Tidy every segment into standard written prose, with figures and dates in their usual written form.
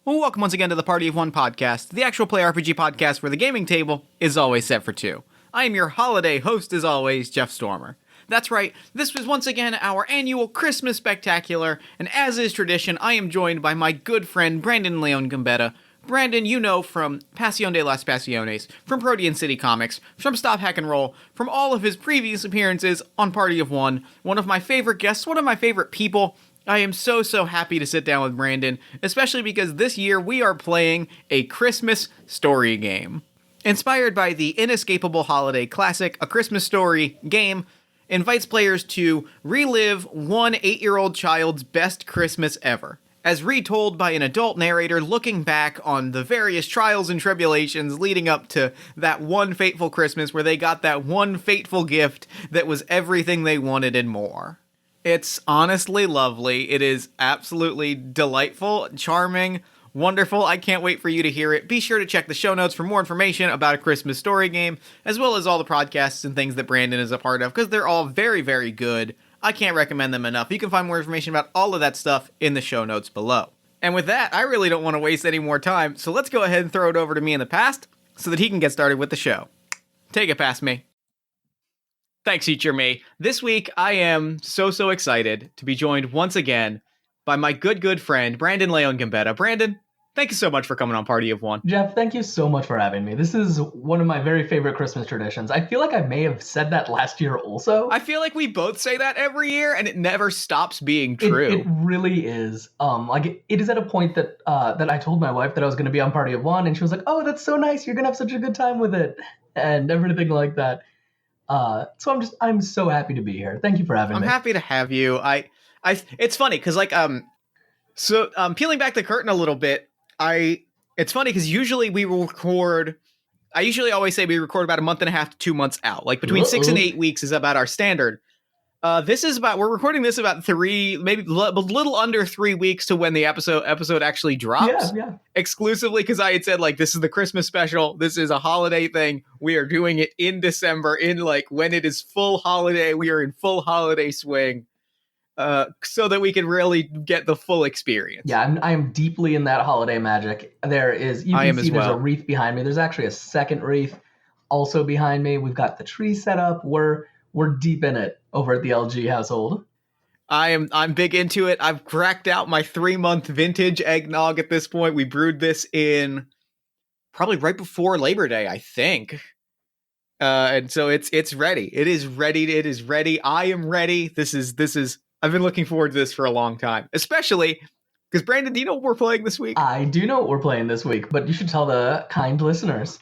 Well, welcome once again to the Party of One podcast, the actual play RPG podcast where the gaming table is always set for two. I am your holiday host, as always, Jeff Stormer. That's right, this was once again our annual Christmas Spectacular, and as is tradition, I am joined by my good friend Brandon Leon-Gambetta. Brandon, you know from Pasión de las Pasiones, from Protean City Comics, from Stop Hack and Roll, from all of his previous appearances on Party of One, one of my favorite guests, one of my favorite people. I am so happy to sit down with Brandon, especially because this year we are playing a Christmas story game. Inspired by the inescapable holiday classic, A Christmas Story game invites players to relive one 8-year-old child's best Christmas ever, as retold by an adult narrator looking back on the various trials and tribulations leading up to that one fateful Christmas where they got that one fateful gift that was everything they wanted and more. It's honestly lovely. It is absolutely delightful, charming, wonderful. I can't wait for you to hear it. Be sure to check the show notes for more information about A Christmas Story Game, as well as all the podcasts and things that Brandon is a part of, because they're all very, very good. I can't recommend them enough. You can find more information about all of that stuff in the show notes below. And with that, I really don't want to waste any more time, so let's go ahead and throw it over to me in the past so that he can get started with the show. Take it past me. Thanks, Teacher Me. This week, I am so excited to be joined once again by my good friend, Brandon Leon-Gambetta. Brandon, thank you so much for coming on Party of One. Jeff, thank you so much for having me. This is one of my very favorite Christmas traditions. I feel like I may have said that last year also. I feel like we both say that every year, and it never stops being true. It really is. It is at a point that I told my wife that I was going to be on Party of One, and she was like, "Oh, that's so nice. You're going to have such a good time with it," and everything like that. So I'm so happy to be here. Thank you for having me. I'm happy to have you. It's funny because peeling back the curtain a little bit, it's funny because usually we record. I usually always say we record about a month and a half to 2 months out. Like between 6 and 8 weeks is about our standard. We're recording this about 3, maybe a little under 3 weeks to when the episode actually drops. Yeah. Exclusively because I had said, like, this is the Christmas special. This is a holiday thing. We are doing it in December, when it is full holiday. We are in full holiday swing, so that we can really get the full experience. Yeah, I am deeply in that holiday magic. There's a wreath behind me. There's actually a second wreath also behind me. We've got the tree set up. We're deep in it over at the LG household. I'm big into it. I've cracked out my 3-month vintage eggnog at this point. We brewed this in probably right before Labor Day, I think. And so it's ready. It is ready. I am ready. This is I've been looking forward to this for a long time. Especially because, Brandon, do you know what we're playing this week? I do know what we're playing this week, but you should tell the kind listeners.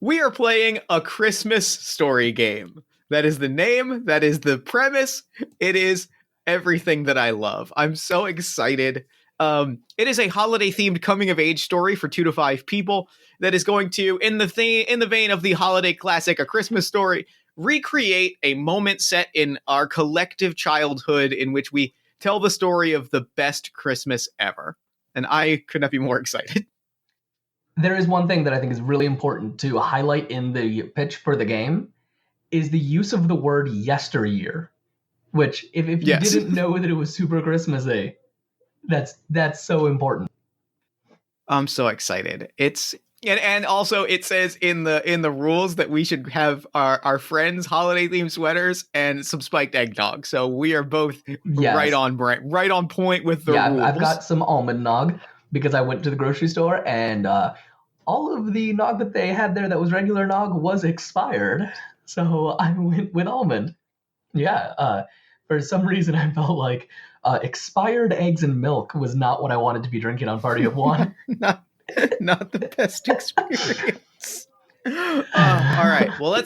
We are playing A Christmas Story Game. That is the name. That is the premise. It is everything that I love. I'm so excited. It is a holiday-themed coming-of-age story for 2 to 5 people that is going to, in the vein of the holiday classic A Christmas Story, recreate a moment set in our collective childhood in which we tell the story of the best Christmas ever. And I could not be more excited. There is one thing that I think is really important to highlight in the pitch for the game, is the use of the word yesteryear, which if you didn't know that it was super Christmassy, that's so important. I'm so excited. And also it says in the rules that we should have our friends holiday themed sweaters and some spiked eggnog. So we are both right on point with the rules. I've got some almond nog because I went to the grocery store and all of the nog that they had there that was regular nog was expired. So I went with almond. Yeah, for some reason I felt like expired eggs and milk was not what I wanted to be drinking on Party of One. not the best experience. All right, well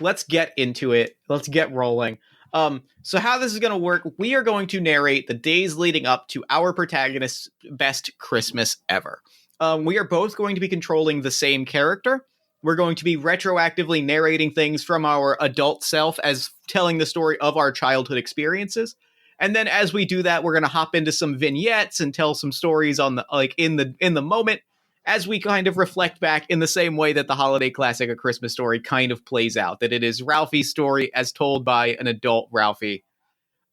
let's get into it. Let's get rolling. So how this is going to work, we are going to narrate the days leading up to our protagonist's best Christmas ever. We are both going to be controlling the same character. We're going to be retroactively narrating things from our adult self as telling the story of our childhood experiences. And then as we do that, we're going to hop into some vignettes and tell some stories on in the moment as we kind of reflect back in the same way that the holiday classic A Christmas Story kind of plays out, that it is Ralphie's story as told by an adult Ralphie.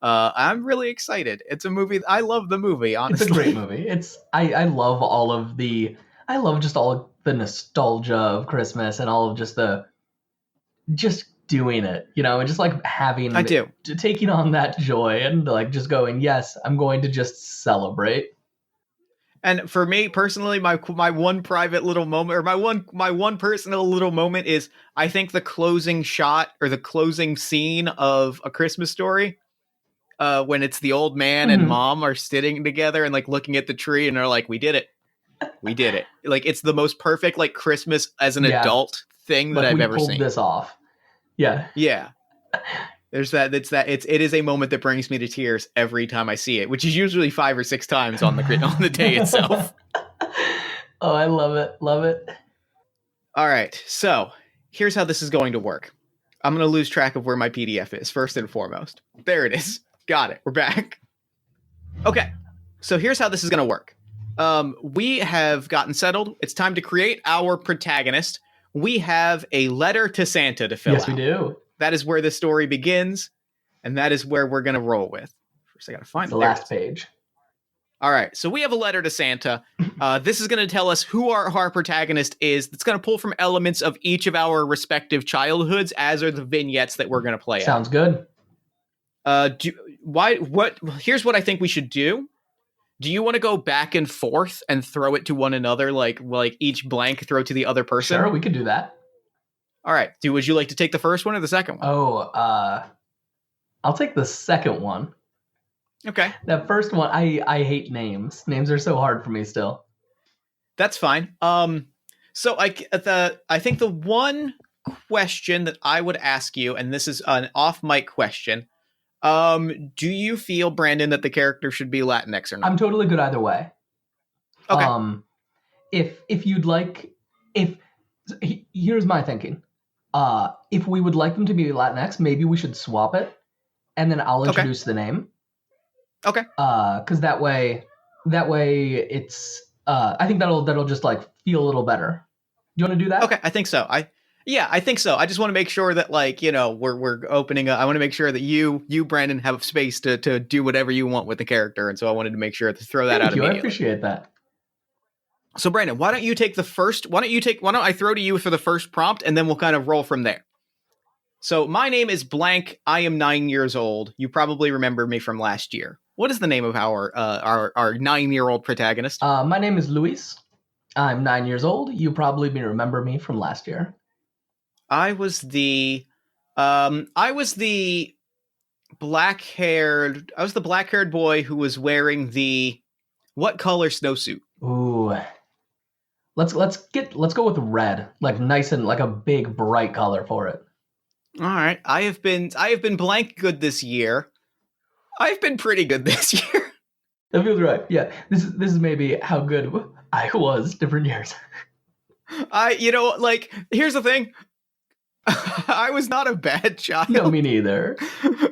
I'm really excited. It's a movie. I love the movie, honestly. It's a great movie. I love I love just all of the nostalgia of Christmas and all of just doing it, and just like having I do. taking on that joy and like just going, yes, I'm going to just celebrate. And for me personally, my one private little moment, or my one personal little moment is, I think the closing shot or the closing scene of A Christmas Story, when it's the old man and mom are sitting together and like looking at the tree and they're like, we did it. Like, it's the most perfect like Christmas as an adult thing that like I've we ever pulled seen. this off. Yeah. There's that. It is a moment that brings me to tears every time I see it, which is usually 5 or 6 times on the day itself. Oh, I love it. Love it. All right. So here's how this is going to work. I'm going to lose track of where my PDF is, first and foremost. There it is. Got it. We're back. Okay. So here's how this is going to work. We have gotten settled. It's time to create our protagonist. We have a letter to Santa to fill out. Yes, we do. That is where the story begins, and that is where we're going to roll with. First, I got to find the last page. All right, so we have a letter to Santa. This is going to tell us who our protagonist is. It's going to pull from elements of each of our respective childhoods, as are the vignettes that we're going to play out. Sounds good. Here's what I think we should do. Do you want to go back and forth and throw it to one another, like each blank throw to the other person? Sure, we could do that. All right. Would you like to take the first one or the second one? Oh, I'll take the second one. Okay. That first one, I hate names. Names are so hard for me still. That's fine. So I think the one question that I would ask you, and this is an off-mic question, do you feel, Brandon, that the character should be Latinx or not? I'm totally good either way. Okay. If you'd like, here's my thinking. If we would like them to be Latinx, maybe we should swap it, and then I'll introduce the name. Okay. Because that way it's I think that'll just like feel a little better. Do you want to do that? Okay, I think so. I think so. I just want to make sure that we're opening. I want to make sure that you Brandon have space to do whatever you want with the character, and so I wanted to make sure to throw that out immediately. I appreciate that. So Brandon, why don't you take the first? Why don't I throw to you for the first prompt, and then we'll kind of roll from there. So my name is blank. I am 9 years old. You probably remember me from last year. What is the name of our 9-year-old protagonist? My name is Luis. I'm 9 years old. You probably remember me from last year. I was the black-haired boy who was wearing the what color snowsuit? Ooh. Let's go with red. Like nice and like a big bright color for it. All right. I have been blank good this year. I've been pretty good this year. That feels right. Yeah. This is maybe how good I was different years. Here's the thing. I was not a bad child. No, me neither.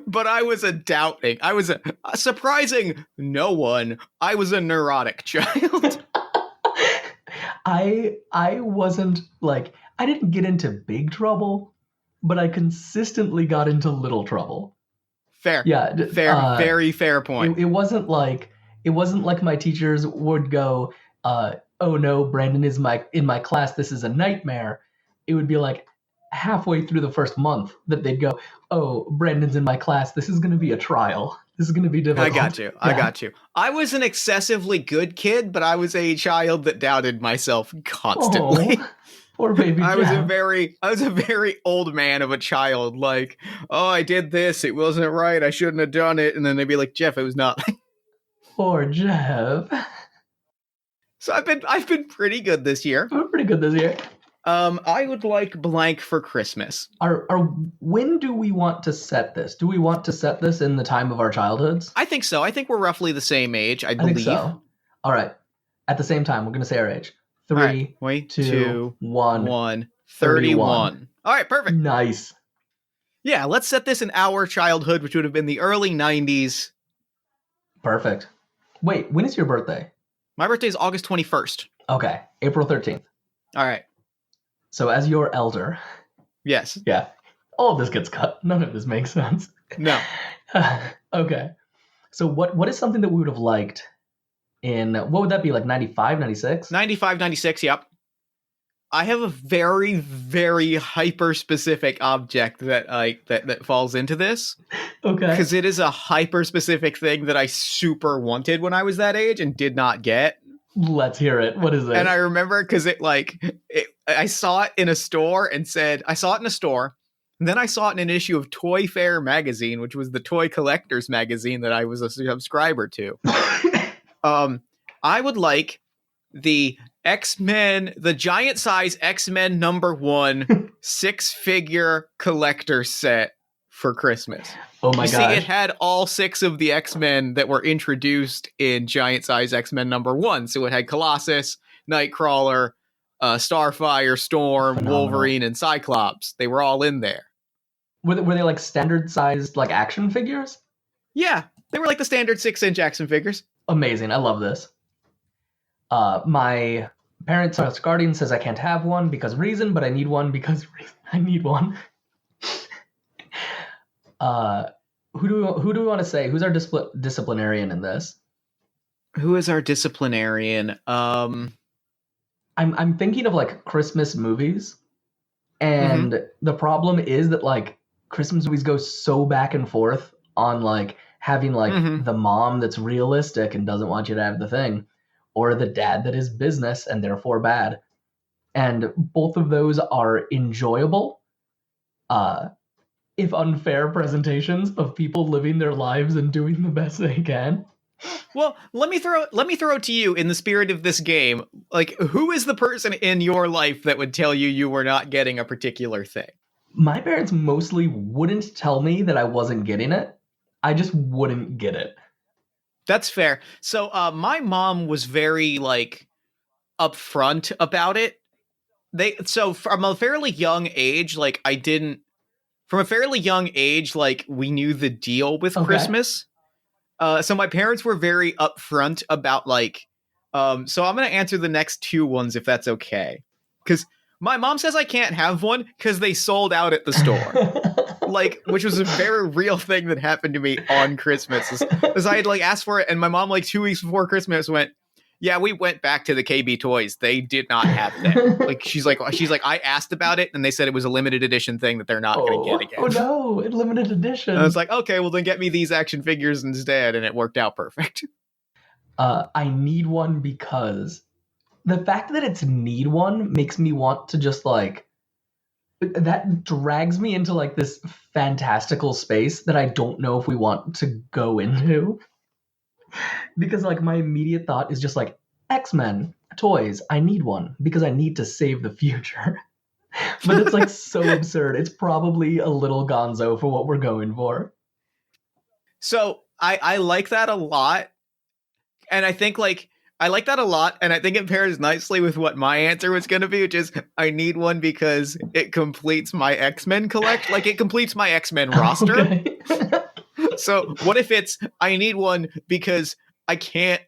But I was a doubting. I was a surprising no one. I was a neurotic child. I wasn't like, I didn't get into big trouble, but I consistently got into little trouble. Fair. Yeah. Fair. Very fair point. It wasn't like my teachers would go, oh no, Brandon is in my class. This is a nightmare. It would be like halfway through the first month that they'd go, oh, Brandon's in my class. This is going to be a trial. This is going to be difficult. I got you. I was an excessively good kid, but I was a child that doubted myself constantly. Oh, poor baby Jeff. I was a very old man of a child. Like, oh, I did this. It wasn't right. I shouldn't have done it. And then they'd be like, Jeff, it was not. Poor Jeff. So I've been pretty good this year. I'm pretty good this year. I would like blank for Christmas. When do we want to set this? Do we want to set this in the time of our childhoods? I think so. I think we're roughly the same age, I believe. Think so. All right. At the same time, we're going to say our age. 3, 2, 1. 31. All right, perfect. Nice. Yeah, let's set this in our childhood, which would have been the early 90s. Perfect. Wait, when is your birthday? My birthday is August 21st. Okay, April 13th. All right. So as your elder... Yes. Yeah. All of this gets cut. None of this makes sense. No. Okay. So what is something that we would have liked in, what would that be, like 95, 96? 95, 96, yep. I have a very, very hyper-specific object that falls into this. Okay. Because it is a hyper-specific thing that I super wanted when I was that age and did not get. Let's hear it. What is it? And I remember because I saw it in a store and I saw it in a store. And then I saw it in an issue of Toy Fair magazine, which was the toy collectors magazine that I was a subscriber to. I would like the X-Men, the giant size X-Men #1 6-figure collector set for Christmas. Oh my gosh. See, it had all 6 of the X-Men that were introduced in giant size X-Men #1. So it had Colossus, Nightcrawler, Starfire, Storm, Phenomenal. Wolverine, and Cyclops. They were all in there. Were they like standard sized like action figures? Yeah, they were like the standard 6-inch action figures. Amazing. I love this. My parents' guardian says I can't have one because reason, but I need one because I need one. Who do we want to say? Who's our disciplinarian in this? Who is our disciplinarian? I'm thinking of like Christmas movies, and the problem is that like Christmas movies go so back and forth on like having like the mom that's realistic and doesn't want you to have the thing, or the dad that is business and therefore bad, and both of those are enjoyable, if unfair presentations of people living their lives and doing the best they can. Well, let me throw it to you in the spirit of this game. Like, who is the person in your life that would tell you were not getting a particular thing? My parents mostly wouldn't tell me that I wasn't getting it. I just wouldn't get it. That's fair. So, my mom was very like upfront about it. From a fairly young age, like we knew the deal with Christmas. So my parents were very upfront about like, so I'm going to answer the next 2 ones if that's okay. Because my mom says I can't have one because they sold out at the store. Like, which was a very real thing that happened to me on Christmas. As I had like asked for it, and my mom like 2 weeks before Christmas went, yeah, we went back to the KB Toys. They did not have them. Like she's like, I asked about it, and they said it was a limited edition thing that they're not going to get again. Oh no, a limited edition. And I was like, okay, well then get me these action figures instead, and it worked out perfect. I need one because the fact that it's need one makes me want to just like, that drags me into like this fantastical space that I don't know if we want to go into. Because like my immediate thought is just like, X-Men toys, I need one because I need to save the future. But it's like so absurd. It's probably a little gonzo for what we're going for. So I like that a lot. And I think like, I like that a lot. And I think it pairs nicely with what my answer was going to be, which is I need one because it completes my X-Men collect. Like it completes my X-Men roster. Okay. So what if it's I need one because I can't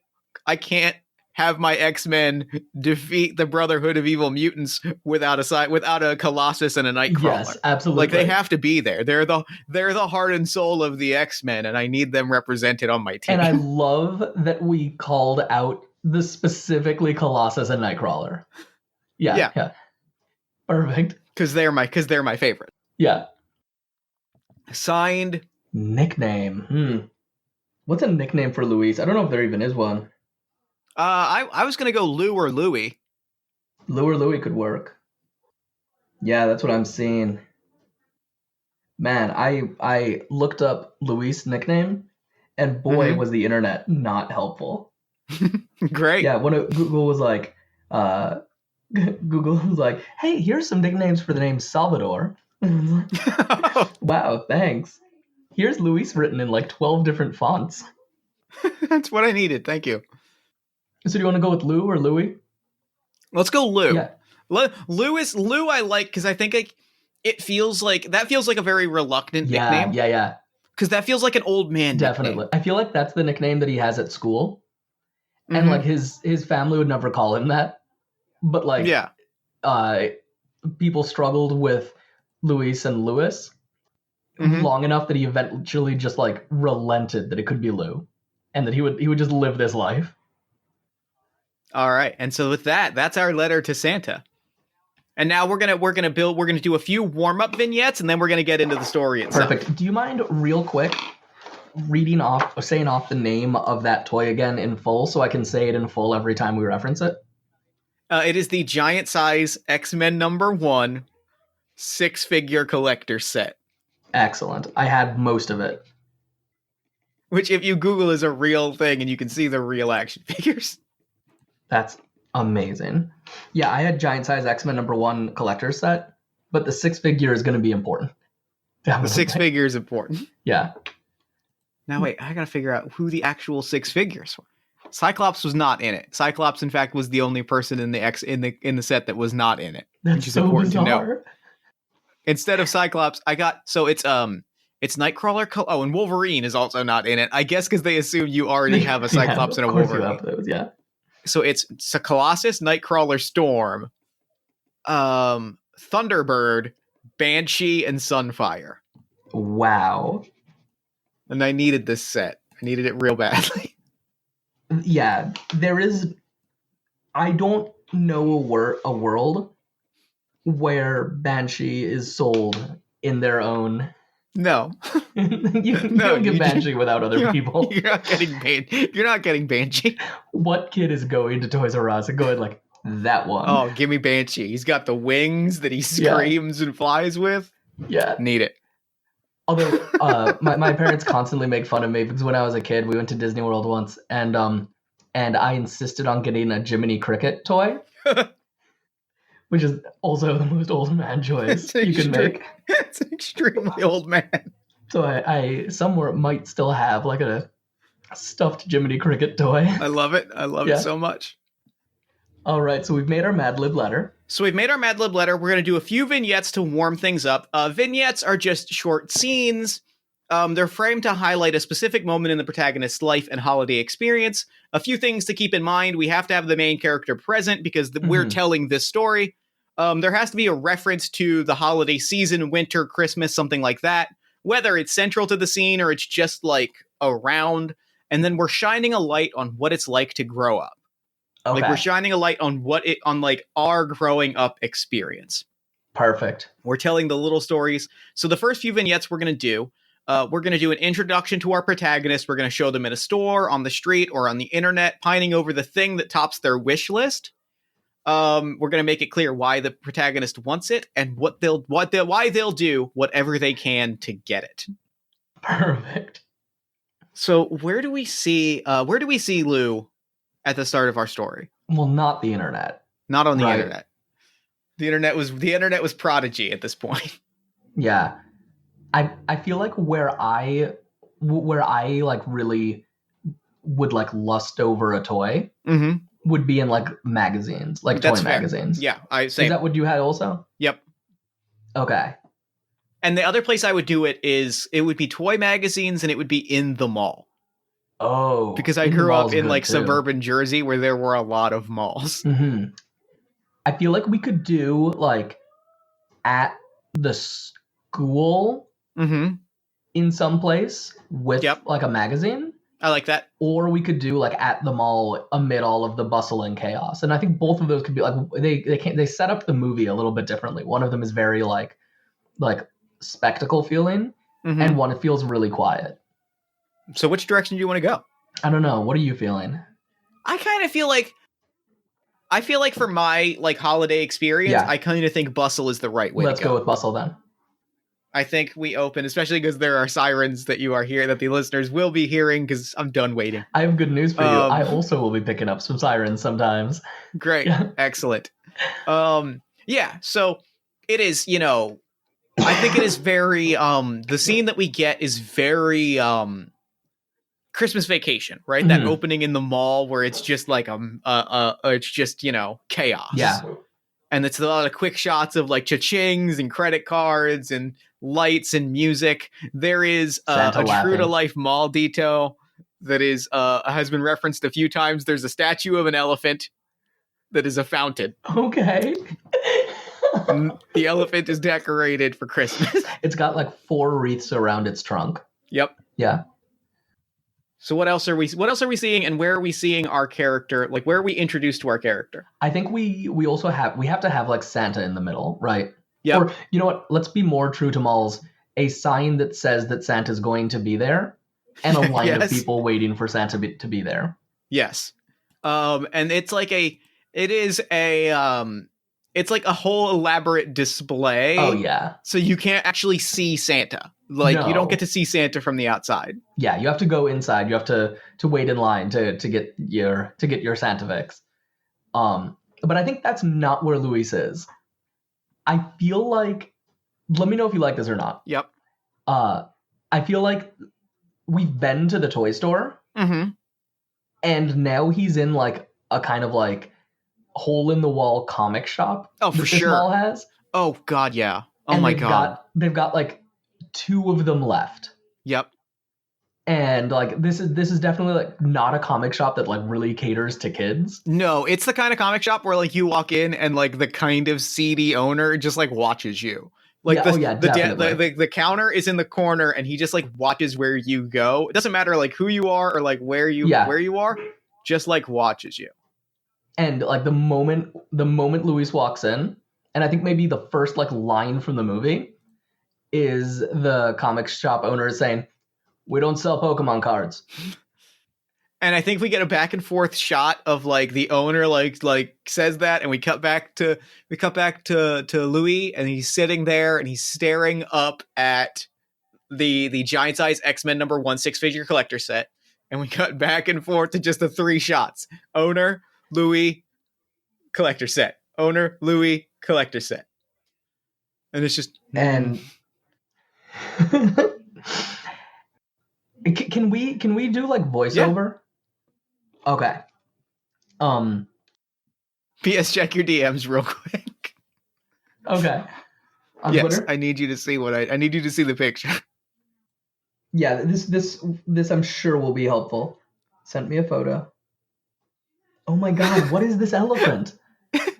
have my X-Men defeat the Brotherhood of Evil Mutants without a Colossus and a Nightcrawler. Yes, absolutely. Like they have to be there. They're the heart and soul of the X-Men, and I need them represented on my team. And I love that we called out the specifically Colossus and Nightcrawler. Yeah. Perfect. Because they're my favorite. Yeah. Signed. Nickname. What's a nickname for Luis? I don't know if there even is one. I was gonna go Lou or Louie. Lou or Louie could work. Yeah, that's what I'm seeing. Man, I looked up Luis' nickname, and boy, was the internet not helpful. Great. Yeah, when Google was like, hey, here's some nicknames for the name Salvador. Wow, thanks. Here's Luis written in like 12 different fonts. That's what I needed. Thank you. So do you want to go with Lou or Louie? Let's go Lou. Yeah. Lou I like because I think it feels like a very reluctant nickname. Yeah. Because that feels like an old man Definitely. nickname. I feel like that's the nickname that he has at school. And like his family would never call him that. But like people struggled with Luis and Louis. long enough that he eventually just like relented that it could be Lou, and that he would just live this life. All right, and so with that's our letter to Santa. And now we're gonna do a few warm-up vignettes, and then we're gonna get into the story itself. Perfect. Do you mind real quick saying off the name of that toy again in full, so I can say it in full every time we reference it? It is the giant size X-Men #1 6-figure collector set. Excellent. I had most of it. Which, if you Google, is a real thing, and you can see the real action figures. That's amazing. Yeah, I had giant size X-Men #1 collector set, but the 6-figure is going to be important. The 6-figure is important. Yeah. Now wait, I gotta figure out who the actual 6 figures were. Cyclops was not in it. Cyclops, in fact, was the only person in the set that was not in it. That's which is so important bizarre. to know. Instead of Cyclops, it's Nightcrawler. Oh, and Wolverine is also not in it. I guess because they assume you already have a Cyclops and a Wolverine. You have those, yeah. So it's Colossus, Nightcrawler, Storm, Thunderbird, Banshee, and Sunfire. Wow. And I needed this set. I needed it real badly. Yeah, there is... I don't know a world where Banshee is sold in their own... No. you don't get Banshee without other people. You're not getting Banshee. What kid is going to Toys R Us and going like, that one? Oh, give me Banshee. He's got the wings that he screams and flies with. Yeah. Need it. Although my parents constantly make fun of me because when I was a kid, we went to Disney World once, and I insisted on getting a Jiminy Cricket toy, which is also the most old man choice you can make. It's an extremely old man. So I somewhere might still have like a stuffed Jiminy Cricket toy. I love it. I love it so much. All right, so we've made our Mad Lib letter. We're going to do a few vignettes to warm things up. Vignettes are just short scenes. They're framed to highlight a specific moment in the protagonist's life and holiday experience. A few things to keep in mind. We have to have the main character present because we're telling this story. There has to be a reference to the holiday season, winter, Christmas, something like that. Whether it's central to the scene or it's just like around. And then we're shining a light on what it's like to grow up. Okay. Like we're shining a light on our growing up experience. Perfect. We're telling the little stories. So the first few vignettes we're going to do an introduction to our protagonist. We're going to show them in a store, on the street, or on the internet, pining over the thing that tops their wish list. We're going to make it clear why the protagonist wants it and why they'll do whatever they can to get it. Perfect. So where do we see Lou at the start of our story? Well, not the internet. Not on the internet. The internet was Prodigy at this point. Yeah. I feel like where I like really would like lust over a toy would be in like magazines, like toy magazines. Yeah, Is that what you had also? Yep. Okay. And the other place I would do it would be toy magazines, and it would be in the mall. Oh. Because I grew up in like suburban Jersey where there were a lot of malls. Mm-hmm. I feel like we could do like at the school in some place with like a magazine. I like that. Or we could do like at the mall amid all of the bustle and chaos. And I think both of those could be like they set up the movie a little bit differently. One of them is very like spectacle feeling, and one it feels really quiet. So which direction do you want to go? I don't know. What are you feeling? I kind of feel like for my like holiday experience, I kind of think bustle is the right way to go. Let's go with bustle then. I think we open, especially because there are sirens that you are here that the listeners will be hearing because I'm done waiting. I have good news for you. I also will be picking up some sirens sometimes. Great. Excellent. So it is, I think it is very, the scene that we get is very, Christmas Vacation, right? That opening in the mall where it's just like it's just chaos. Yeah, and it's a lot of quick shots of like cha-chings and credit cards and lights and music. There is a true to life mall detail that is has been referenced a few times. There's a statue of an elephant that is a fountain. Okay. The elephant is decorated for Christmas. It's got like 4 wreaths around its trunk. Yep. Yeah. So what else are we seeing, and where are we seeing our character? Like, where are we introduced to our character? I think we also have to have like Santa in the middle, right? Yep. Or you know what? Let's be more true to Malls. A sign that says that Santa's going to be there, and a line Yes. of people waiting for Santa to be there. Yes. And it's like it's like a whole elaborate display. Oh yeah. So you can't actually see Santa. Like, you don't No. get to see Santa from the outside. Yeah, you have to go inside. You have to wait in line to get your Santa Fix. But I think that's not where Luis is. I feel like, let me know if you like this or not. Yep. I feel like we've been to the toy store, Mm-hmm. and now he's in like a kind of like hole in the wall comic shop. Oh, for that sure. This mall has. Oh God, yeah. Oh And my God. They've got like 2 of them left. Yep. And like this is definitely like not a comic shop that like really caters to kids. No, it's the kind of comic shop where like you walk in and like the kind of seedy owner just like watches you. Like the counter is in the corner and he just like watches where you go. It doesn't matter like who you are or like where you are, just like watches you. And like the moment Luis walks in, and I think maybe the first like line from the movie is the comic shop owner saying, "We don't sell Pokemon cards." And I think we get a back and forth shot of like the owner like says that, and we cut back to Louis, and he's sitting there and he's staring up at the giant size X-Men #1 6-figure collector set, and we cut back and forth to just the 3 shots: owner, Louis, collector set, owner, Louis, collector set, and it's just and. Can we do like voiceover? Yeah. Okay. PS, check your DMs real quick. Okay. On yes, Twitter? I need you to see I need you to see the picture. Yeah, this I'm sure will be helpful. Sent me a photo. Oh my God, what is this elephant?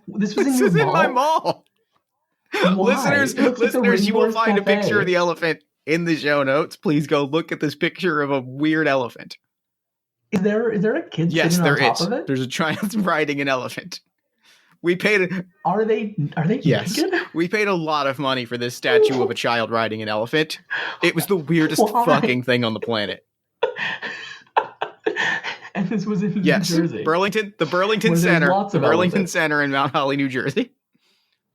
This was in my mall. Why? Listeners, you will find a picture of the elephant in the show notes. Please go look at this picture of a weird elephant. Is there a kid sitting on top of it? There's a child riding an elephant. We paid. Are they yes, naked? We paid a lot of money for this statue of a child riding an elephant. It was the weirdest fucking thing on the planet. And this was in New Jersey. The Burlington Center in Mount Holly, New Jersey.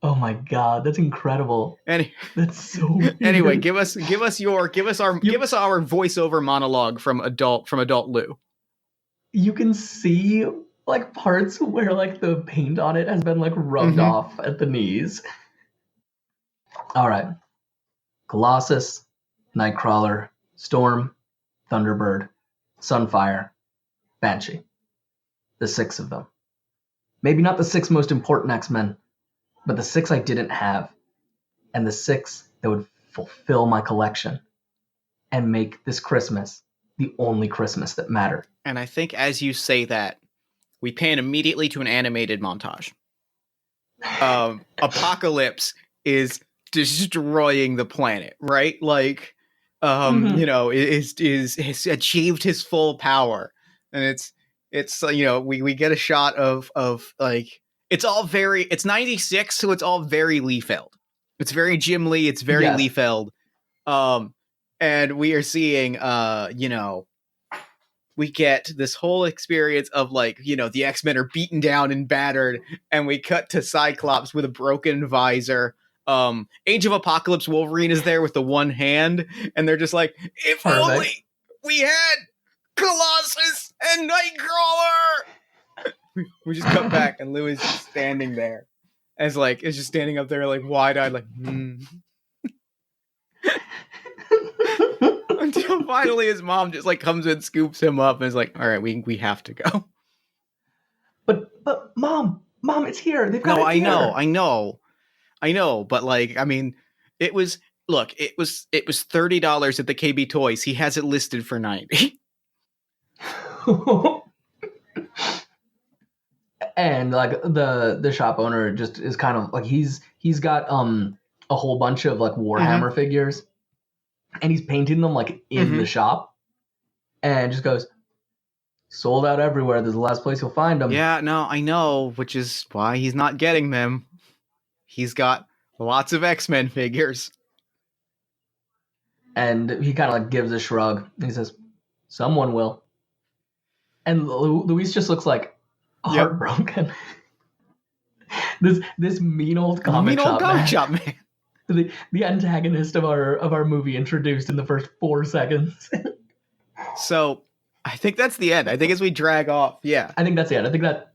Oh my God, that's incredible. That's so weird. Anyway, give us our voiceover monologue from adult Lou. You can see like parts where like the paint on it has been like rubbed off at the knees. All right. Colossus, Nightcrawler, Storm, Thunderbird, Sunfire, Banshee. The 6 of them. Maybe not the 6 most important X-Men, but the 6 I didn't have, and the 6 that would fulfill my collection and make this Christmas the only Christmas that mattered. And I think as you say that, we pan immediately to an animated montage. Apocalypse is destroying the planet, right? Like, you know, has achieved his full power, and it's you know, we get a shot of like. It's 96, so it's all very Lee-Feld. It's very Jim Lee, it's very Lee-Feld. And we are seeing, you know, we get this whole experience of like, you know, the X-Men are beaten down and battered, and we cut to Cyclops with a broken visor. Age of Apocalypse Wolverine is there with the one hand, and they're just like, if only we had Colossus and Nightcrawler! We just cut back, and Louis is just standing there, is just standing up there, like wide-eyed, like, until finally his mom just like comes and scoops him up and is like, "All right, we have to go." But mom, it's here. They've got it here. I know, but like, I mean, it was $30 at the KB Toys. He has it listed for $90. And like the shop owner just is kind of like he's got a whole bunch of like Warhammer figures, and he's painting them like in the shop, and just goes, sold out everywhere. There's the last place you'll find them. Yeah, no, I know, which is why he's not getting them. He's got lots of X-Men figures. And he kind of like gives a shrug, and he says, someone will. And Luis just looks like heartbroken. This mean old comic shop man. The antagonist of our movie introduced in the first 4 seconds. So I think that's the end. I think as we drag off, I think that's the end. I think that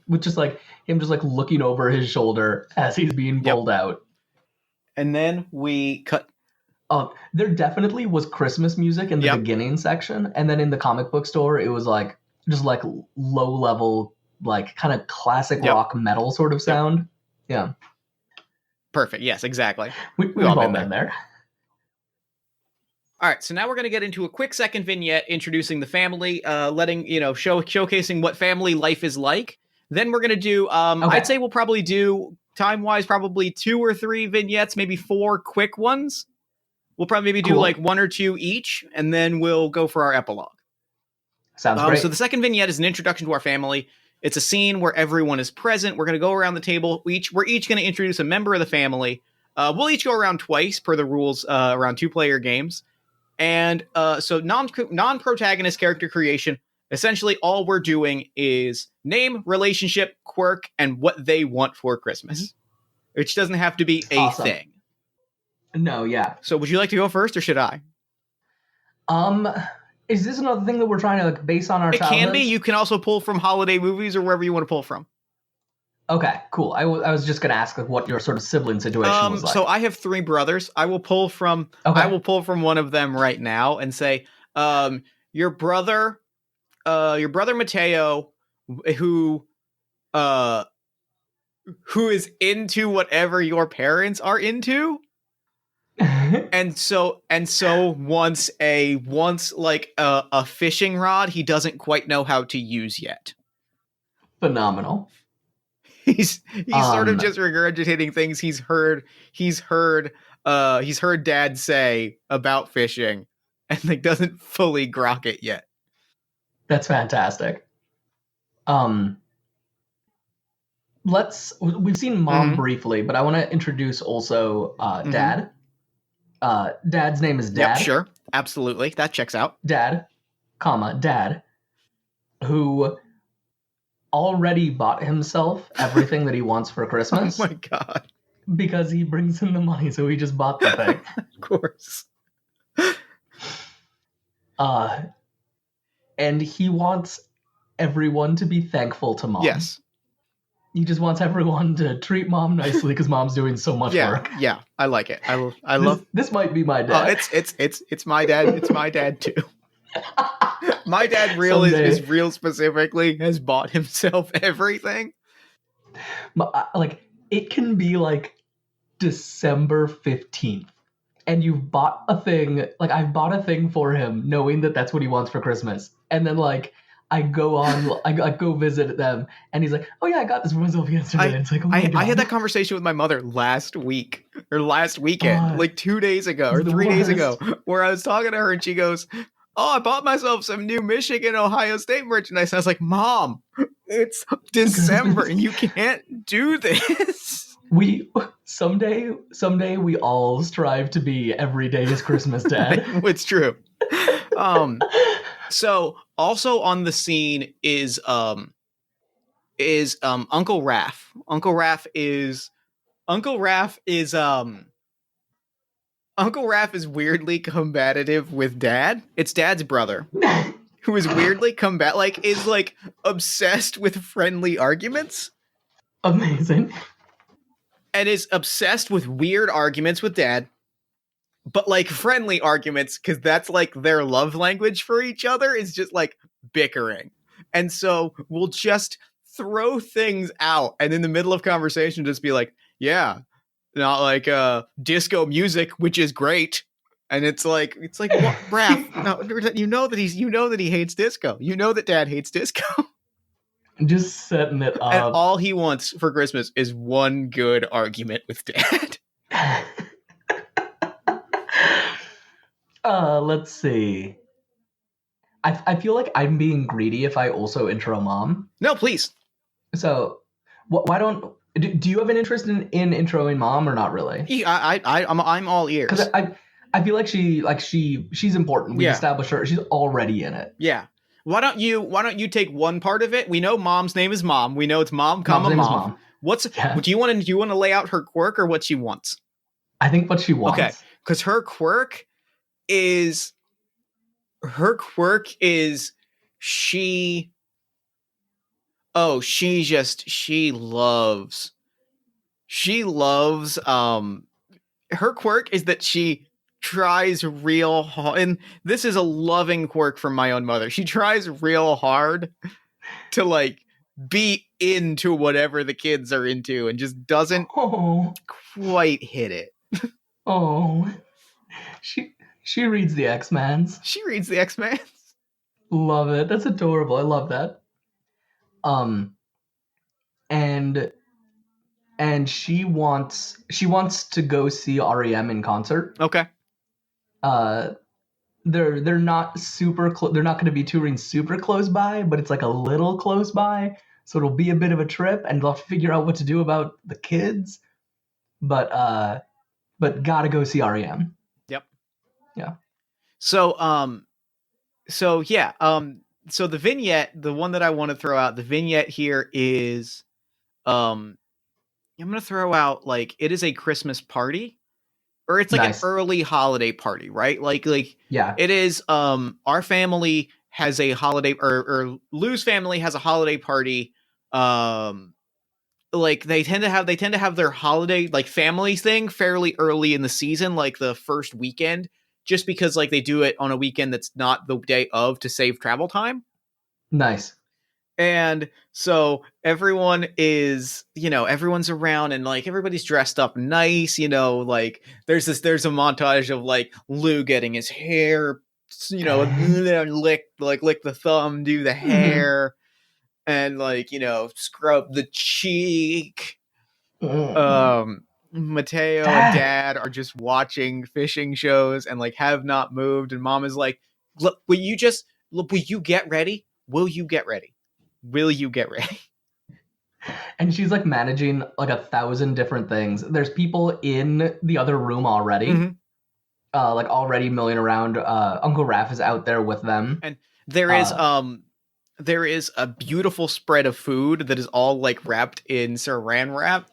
with just like him just like looking over his shoulder as he's being pulled out. And then we cut. There definitely was Christmas music in the beginning section, and then in the comic book store it was like just like low level, like kind of classic rock metal sort of sound. Yeah. Perfect. Yes, exactly. We've all been there. All right, so now we're going to get into a quick second vignette introducing the family, letting, showcasing what family life is like. Then we're going to do, I'd say we'll probably do, time-wise, probably 2 or 3 vignettes, maybe 4 quick ones. We'll probably maybe do like 1 or 2 each, and then we'll go for our epilogue. Sounds great. So the second vignette is an introduction to our family. It's a scene where everyone is present. We're going to go around the table. We're each going to introduce a member of the family. We'll each go around twice per the rules around 2-player games. And so non-protagonist character creation, essentially all we're doing is name, relationship, quirk, and what they want for Christmas. Which doesn't have to be a thing. No, yeah. So would you like to go first, or should I? Is this another thing that we're trying to like base on our childhoods? It can be. You can also pull from holiday movies or wherever you want to pull from. Okay, cool. I was just gonna ask like what your sort of sibling situation was like. So I have 3 brothers. I will pull from one of them right now and say, your brother Mateo, who is into whatever your parents are into. and so wants like a fishing rod he doesn't quite know how to use yet. Phenomenal. He's sort of just regurgitating things he's heard dad say about fishing, and like doesn't fully grok it yet. That's fantastic. We've seen mom briefly, but I want to introduce also dad. Dad's name is Dad. Yep, sure. Absolutely. That checks out. Dad, who already bought himself everything that he wants for Christmas. Oh my God. Because he brings in the money, so he just bought the thing. Of course. And he wants everyone to be thankful to mom. Yes. He just wants everyone to treat mom nicely because mom's doing so much work. Yeah, I like it. I love. This might be my dad. It's my dad. It's my dad too. My dad is real specifically has bought himself everything. Like it can be like December 15th, and you've bought a thing. Like I've bought a thing for him, knowing that that's what he wants for Christmas, and then like. I go visit them, and he's like, "Oh yeah, I got this for myself yesterday." It's like, oh my God. I had that conversation with my mother last weekend, like 2 days ago or 3 days ago, where I was talking to her, and she goes, "Oh, I bought myself some new Michigan Ohio State merchandise." And I was like, "Mom, it's December, and you can't do this." Someday we all strive to be every day is Christmas, Dad. It's true. So also on the scene is Uncle Raph. Uncle Raph is weirdly combative with Dad. It's Dad's brother, who is weirdly is obsessed with friendly arguments. Amazing. And is obsessed with weird arguments with Dad. But like friendly arguments, because that's like their love language for each other, is just like bickering. And so we'll just throw things out, and in the middle of conversation just be like, yeah, not like disco music, which is great. And it's like what, Raph? No, you know that he hates disco. You know that Dad hates disco. Just setting it And up. all he wants for Christmas is one good argument with Dad. Let's see. I feel like I'm being greedy if I also intro Mom. No, please. So, why don't... Do you have an interest in introing Mom or not really? I'm all ears. Because I feel like she's important. We've established her. She's already in it. Yeah. Why don't you take one part of it? We know Mom's name is Mom. We know it's Mom, Mom's name is Mom. Mom. Do you want to lay out her quirk or what she wants? I think what she wants. Okay, because her quirk is she loves her quirk is that she tries real hard, and this is a loving quirk from my own mother. She tries real hard to like be into whatever the kids are into and just doesn't quite hit it. She reads the X-Mans. She reads the X-Mans. Love it. That's adorable. I love that. And she wants to go see REM in concert. Okay. They're not super they're not going to be touring super close by, but it's like a little close by, so it'll be a bit of a trip, and they'll have to figure out what to do about the kids. But gotta go see REM. Yep. Yeah. So so the vignette, the one that I want to throw out, the vignette here is I'm gonna throw out like it is a Christmas party, or it's like an early holiday party, right? Like yeah, it is. Our family has a holiday, or Lou's family has a holiday party. Like they tend to have their holiday like family thing fairly early in the season, like the first weekend, just because like they do it on a weekend that's not the day of to save travel time. Nice. And so everyone is, everyone's around and like everybody's dressed up nice, like there's a montage of like Lou getting his hair, lick the thumb, do the hair, and like, scrub the cheek. Mateo and Dad are just watching fishing shows and like have not moved, and Mom is like, look, will you get ready? Will you get ready? Will you get ready? And she's like managing like 1,000 different things. There's people in the other room already, like already milling around. Uncle Raph is out there with them, and there is a beautiful spread of food that is all like wrapped in saran wrap.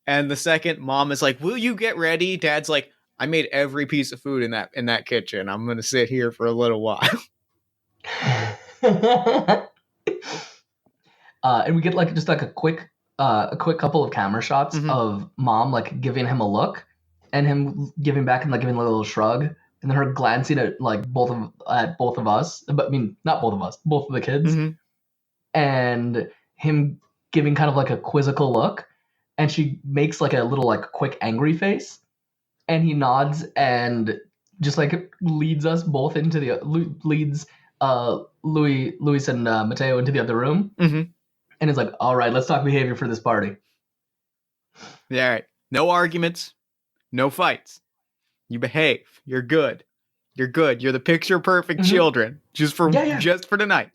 And the second Mom is like, "Will you get ready?" Dad's like, "I made every piece of food in that kitchen. I'm gonna sit here for a little while." And we get like just like a quick couple of camera shots of Mom like giving him a look, and him giving back and like giving a little shrug, and then her glancing at like both of us, but I mean not both of us, both of the kids, and him giving kind of like a quizzical look, and she makes like a little like quick angry face, and he nods and just like leads us both into leads Luis and Mateo into the other room. And it's like, all right, let's talk behavior for this party. Yeah, all right. No arguments, no fights. You behave. You're good. You're good. You're the picture perfect children, just for tonight.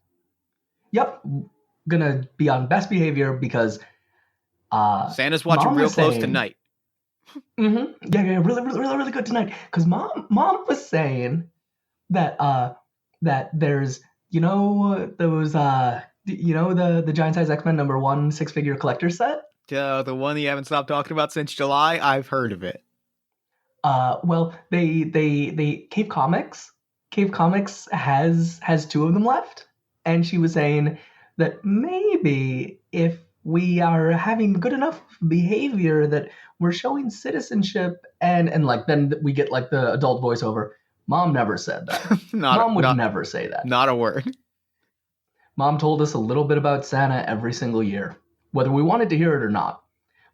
Yep, gonna be on best behavior because Santa's watching real close tonight. Yeah, really good tonight. Because mom was saying that that there's those the Giant Size X-Men #1 6-figure collector set. The one you haven't stopped talking about since July. I've heard of it. Well, they Cave Comics has 2 of them left, and she was saying that maybe if we are having good enough behavior that we're showing citizenship and like then we get like the adult voiceover. Mom never said that. Mom would never say that. Not a word. Mom told us a little bit about Santa every single year, whether we wanted to hear it or not.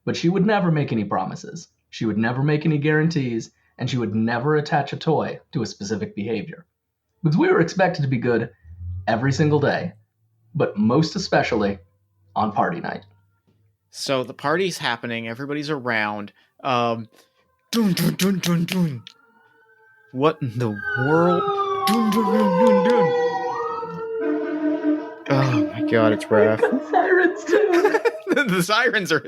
But she would never make any promises. She would never make any guarantees, and she would never attach a toy to a specific behavior. Because we were expected to be good every single day, but most especially on party night. So the party's happening. Everybody's around. Dun, dun, dun, dun, dun. What in the world? Dun, dun, dun, dun, dun. Oh my god, it's Raph. Got sirens too. the sirens are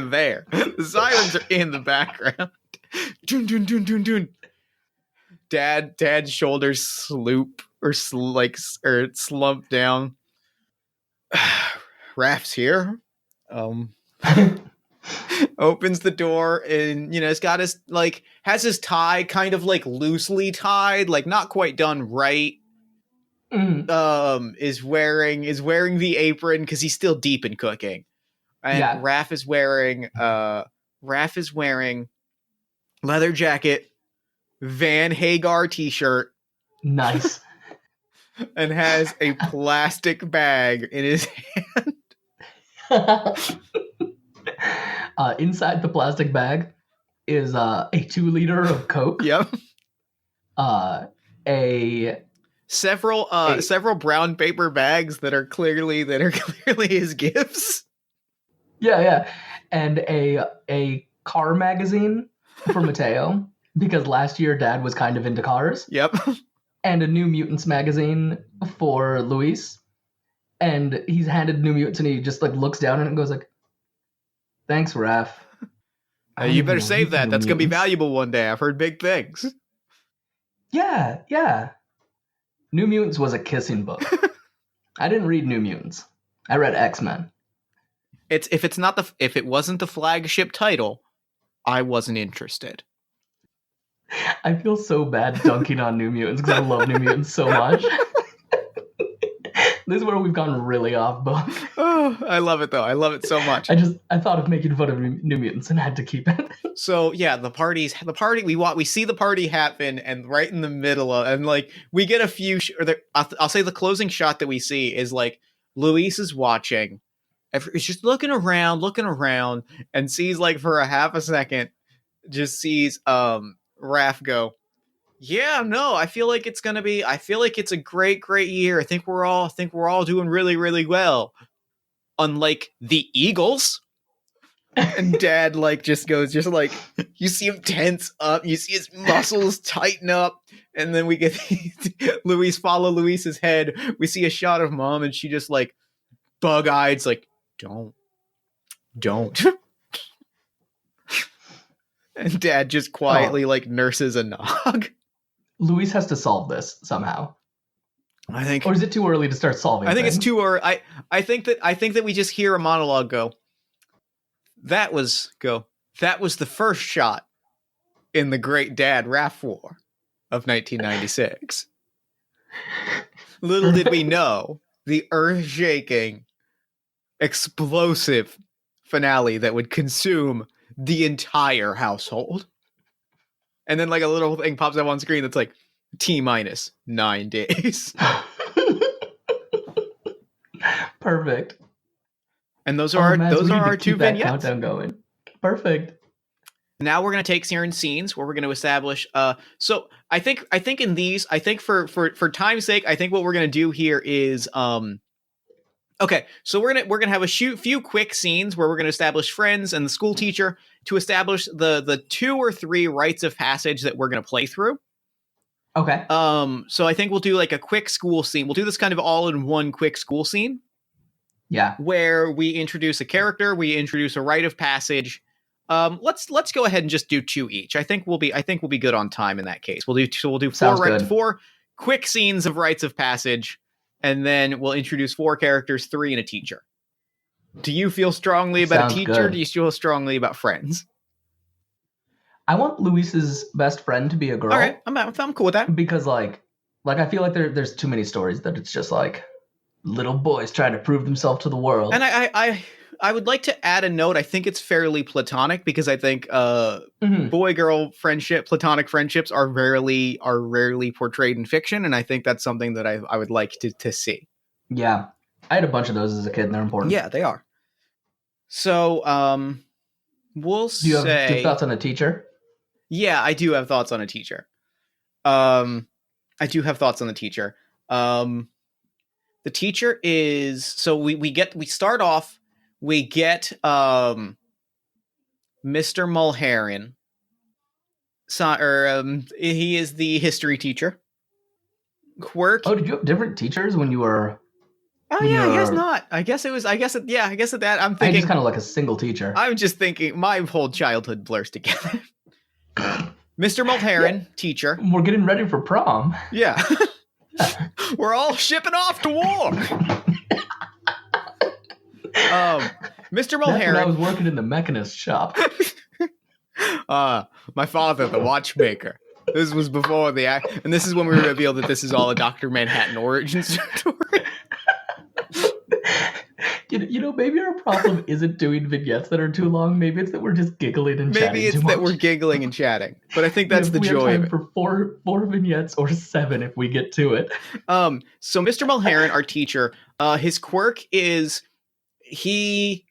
there. The sirens are in the background. Dun, dun, dun, dun, dun. Dad's shoulders slump slump down. Raph's here. Opens the door and it's got his has his tie kind of loosely tied, not quite done right. Is wearing the apron because he's still deep in cooking. And Yeah. Raph is wearing leather jacket, Van Hagar t-shirt. Nice. And has a plastic bag in his hand. Inside the plastic bag is a 2-liter of Coke. Yep. Several Several brown paper bags that are clearly his gifts. Yeah. And a car magazine for Mateo because last year Dad was kind of into cars. Yep. And a New Mutants magazine for Luis. And he's handed New Mutants and he just looks down and goes "Thanks, Raph." You better save that. That's going to be valuable one day. I've heard big things. Yeah. New Mutants was a kissing book. I didn't read New Mutants. I read X-Men. If it wasn't the flagship title, I wasn't interested. I feel so bad dunking on New Mutants because I love New Mutants so much. This is where we've gone really off book. Oh, I love it though. I love it so much. I thought of making fun of New Mutants and had to keep it. So yeah, the party. We see the party happen, and right in the middle of, and we get a few. I'll say the closing shot that we see is Luis is watching. He's just looking around, and sees for a half a second, just sees Raph go, "Yeah, no, I feel like it's a great year. I think we're all doing really, really well. Unlike the Eagles." And Dad just goes, you see him tense up, you see his muscles tighten up, and then we get Luis's head. We see a shot of Mom, and she just bug-eyed, don't. And Dad just quietly nurses a nog. Luis has to solve this somehow. I think, or is it too early to start solving? I think it's too early. I think that we just hear a monologue go. That was the first shot in the Great Dad Raph War of 1996. Little did we know the earth-shaking, explosive finale that would consume the entire household. And then a little thing pops up on screen that's T-minus 9 days. Perfect. And those are our two vignettes. Countdown going. Perfect. Now we're going to take certain scenes where we're going to establish. So I think in these, for time's sake, I think what we're going to do here is okay. So we're gonna have a few quick scenes where we're going to establish friends and the school teacher to establish the 2 or 3 rites of passage that we're going to play through. Okay. So I think we'll do a quick school scene. We'll do this kind of all in one quick school scene. Yeah. Where we introduce a character, we introduce a rite of passage. Let's go ahead and just do 2 each. I think we'll be good on time in that case. We'll do 4 quick scenes of rites of passage, and then we'll introduce 4 characters, 3 and a teacher. Do you feel strongly about a teacher? Good. Do you feel strongly about friends? I want Luis's best friend to be a girl. All right, I'm cool with that. Because I feel like there's too many stories that it's just little boys trying to prove themselves to the world. And I would like to add a note. I think it's fairly platonic because I think boy-girl platonic friendships are rarely portrayed in fiction, and I think that's something that I would like to see. Yeah. I had a bunch of those as a kid, and they're important. Yeah, they are. So, we'll do you have thoughts on a teacher? Yeah, I do have thoughts on a teacher. The The teacher is we start off. We get Mr. Mulheron. He is the history teacher. Quirk. Oh, did you have different teachers when you were? Oh yeah, I guess not. I guess at that I'm thinking. I just kind of like a single teacher. I'm just thinking my whole childhood blurs together. Mr. Mulheron, teacher. We're getting ready for prom. Yeah. We're all shipping off to war. Mr. Mulheron. That's when I was working in the mechanist shop. My father, the watchmaker. This was before and this is when we revealed that this is all a Dr. Manhattan origin story. You know, maybe our problem isn't doing vignettes that are too long. Maybe it's that we're just giggling and chatting. Maybe it's that we're giggling and chatting. But I think that's the joy of it. For four vignettes or 7 if we get to it. So Mr. Mulheron, our teacher, his quirk is he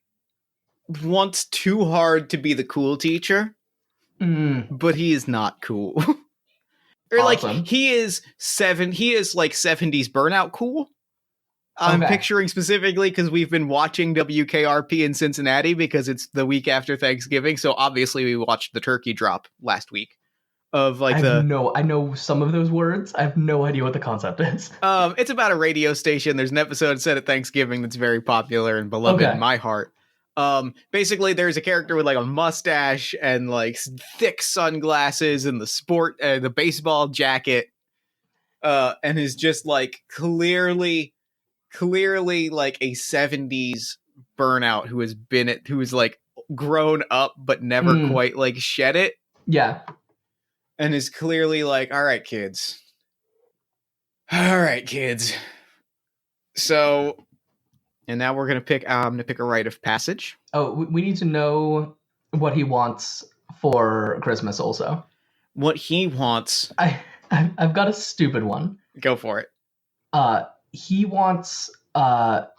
wants too hard to be the cool teacher, but he is not cool. Or awesome. like he is like 70s burnout cool. I'm picturing specifically because we've been watching WKRP in Cincinnati because it's the week after Thanksgiving. So obviously we watched the turkey drop last week of like I know some of those words. I have no idea what the concept is. It's about a radio station. There's an episode set at Thanksgiving that's very popular and beloved in my heart. Basically there's a character with like a mustache and like thick sunglasses and the baseball jacket, and is just like clearly like a 70s burnout who is like grown up but never quite like shed it. Yeah. And is clearly like, all right, kids. So, and now we're going to pick, I'm going to pick a Rite of Passage. Oh, we need to know what he wants for Christmas also. What he wants. I've got a stupid one. Go for it. He wants to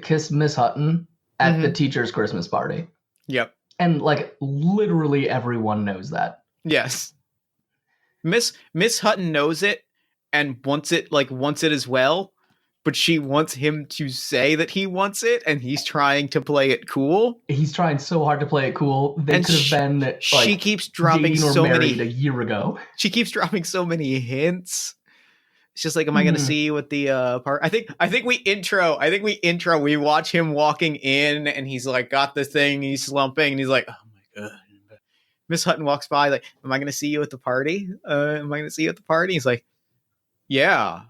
kiss Miss Hutton at the teacher's Christmas party. Yep. And like literally everyone knows that. Yes. Miss Hutton knows it and wants it as well, but she wants him to say that he wants it and he's trying to play it cool. He's trying so hard to play it cool. They could have been like she keeps dropping so many a year ago. She keeps dropping so many hints. It's just like, am I going to see you at the part? I think we intro. We watch him walking in, and he's like got this thing. He's slumping, and he's like, "Oh my god." Miss Hutton walks by, like, "Am I going to see you at the party? He's like, "Yeah,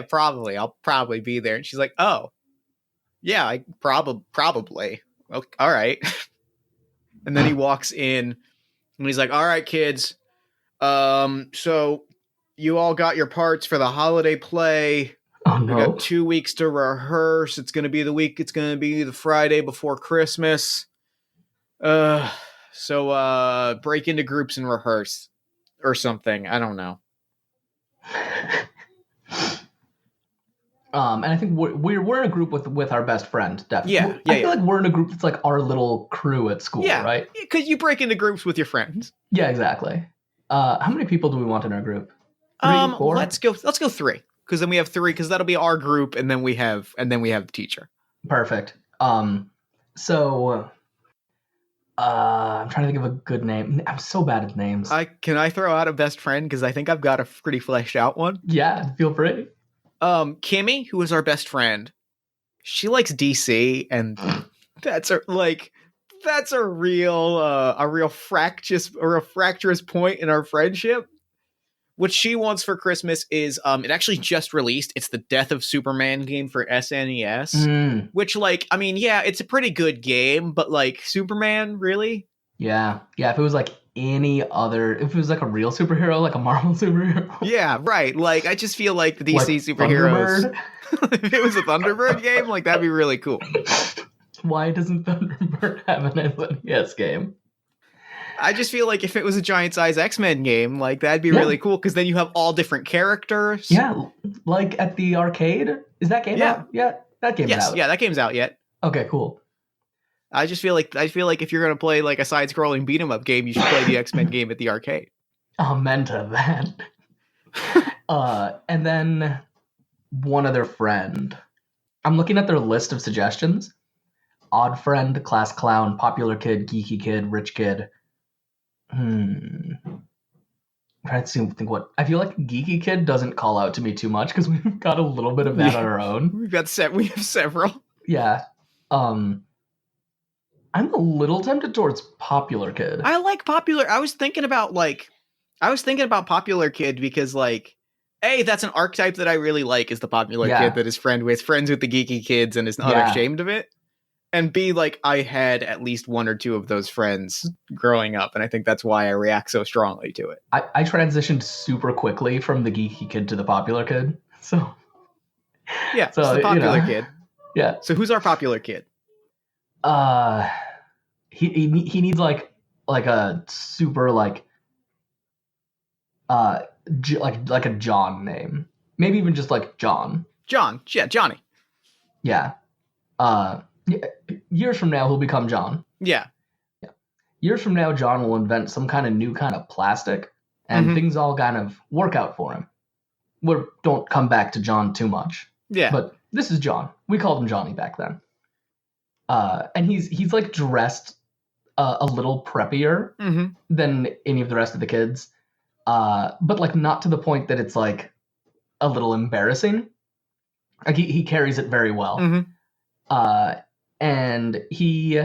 probably. I'll probably be there." And she's like, "Oh, yeah, I probably. Okay, all right." And then he walks in, and he's like, "All right, kids. So." You all got your parts for the holiday play. Oh no. We got 2 weeks to rehearse. It's going to be the Friday before Christmas. So break into groups and rehearse or something. I don't know. And I think we're in a group with our best friend, definitely. Yeah. I feel like we're in a group that's like our little crew at school, right? Because you break into groups with your friends. Yeah, exactly. How many people do we want in our group? 3, 4? Let's go 3, because then we have 3, because that'll be our group, and then we have the teacher. Perfect. So I'm trying to think of a good name. I'm so bad at names. Can I throw out a best friend, because I think I've got a pretty fleshed out one. Yeah, feel free. Kimmy, who is our best friend, she likes DC, and that's a real fractious point in our friendship. What she wants for Christmas is, it actually just released. It's the Death of Superman game for SNES, which, like, I mean, yeah, it's a pretty good game, but, like, Superman, really? Yeah. If it was like if it was like a real superhero, like a Marvel superhero. Yeah, right. Like, I just feel like the DC superheroes. If it was a Thunderbird game, like, that'd be really cool. Why doesn't Thunderbird have an SNES game? I just feel like if it was a giant size X-Men game, like that'd be really cool, because then you have all different characters. Yeah, like at the arcade. Is that game out? Yeah, that game's out. Yeah, that game's out yet. Okay, cool. I feel like if you're gonna play like a side-scrolling beat 'em up game, you should play the X-Men game at the arcade. Amen to that. And then one other friend. I'm looking at their list of suggestions. Odd friend, class clown, popular kid, geeky kid, rich kid. I'm trying to think what. I feel like geeky kid doesn't call out to me too much because we've got a little bit of that on our own. We have several. Yeah. I'm a little tempted towards popular kid. I like popular. I was thinking about popular kid because like, A, that's an archetype that I really like, is the popular kid that is friends with the geeky kids and is not ashamed of it. And B, like, I had at least one or two of those friends growing up, and I think that's why I react so strongly to it. I transitioned super quickly from the geeky kid to the popular kid. So yeah, so the popular kid. Yeah. So who's our popular kid? He needs like a super like a John name. Maybe even just like John. John. Yeah, Johnny. Yeah. Years from now, he'll become John. Yeah. Years from now, John will invent some kind of new kind of plastic, and things all kind of work out for him. Don't come back to John too much. Yeah. But this is John. We called him Johnny back then. And he's like dressed a little preppier than any of the rest of the kids. But like not to the point that it's like a little embarrassing. Like he carries it very well. And he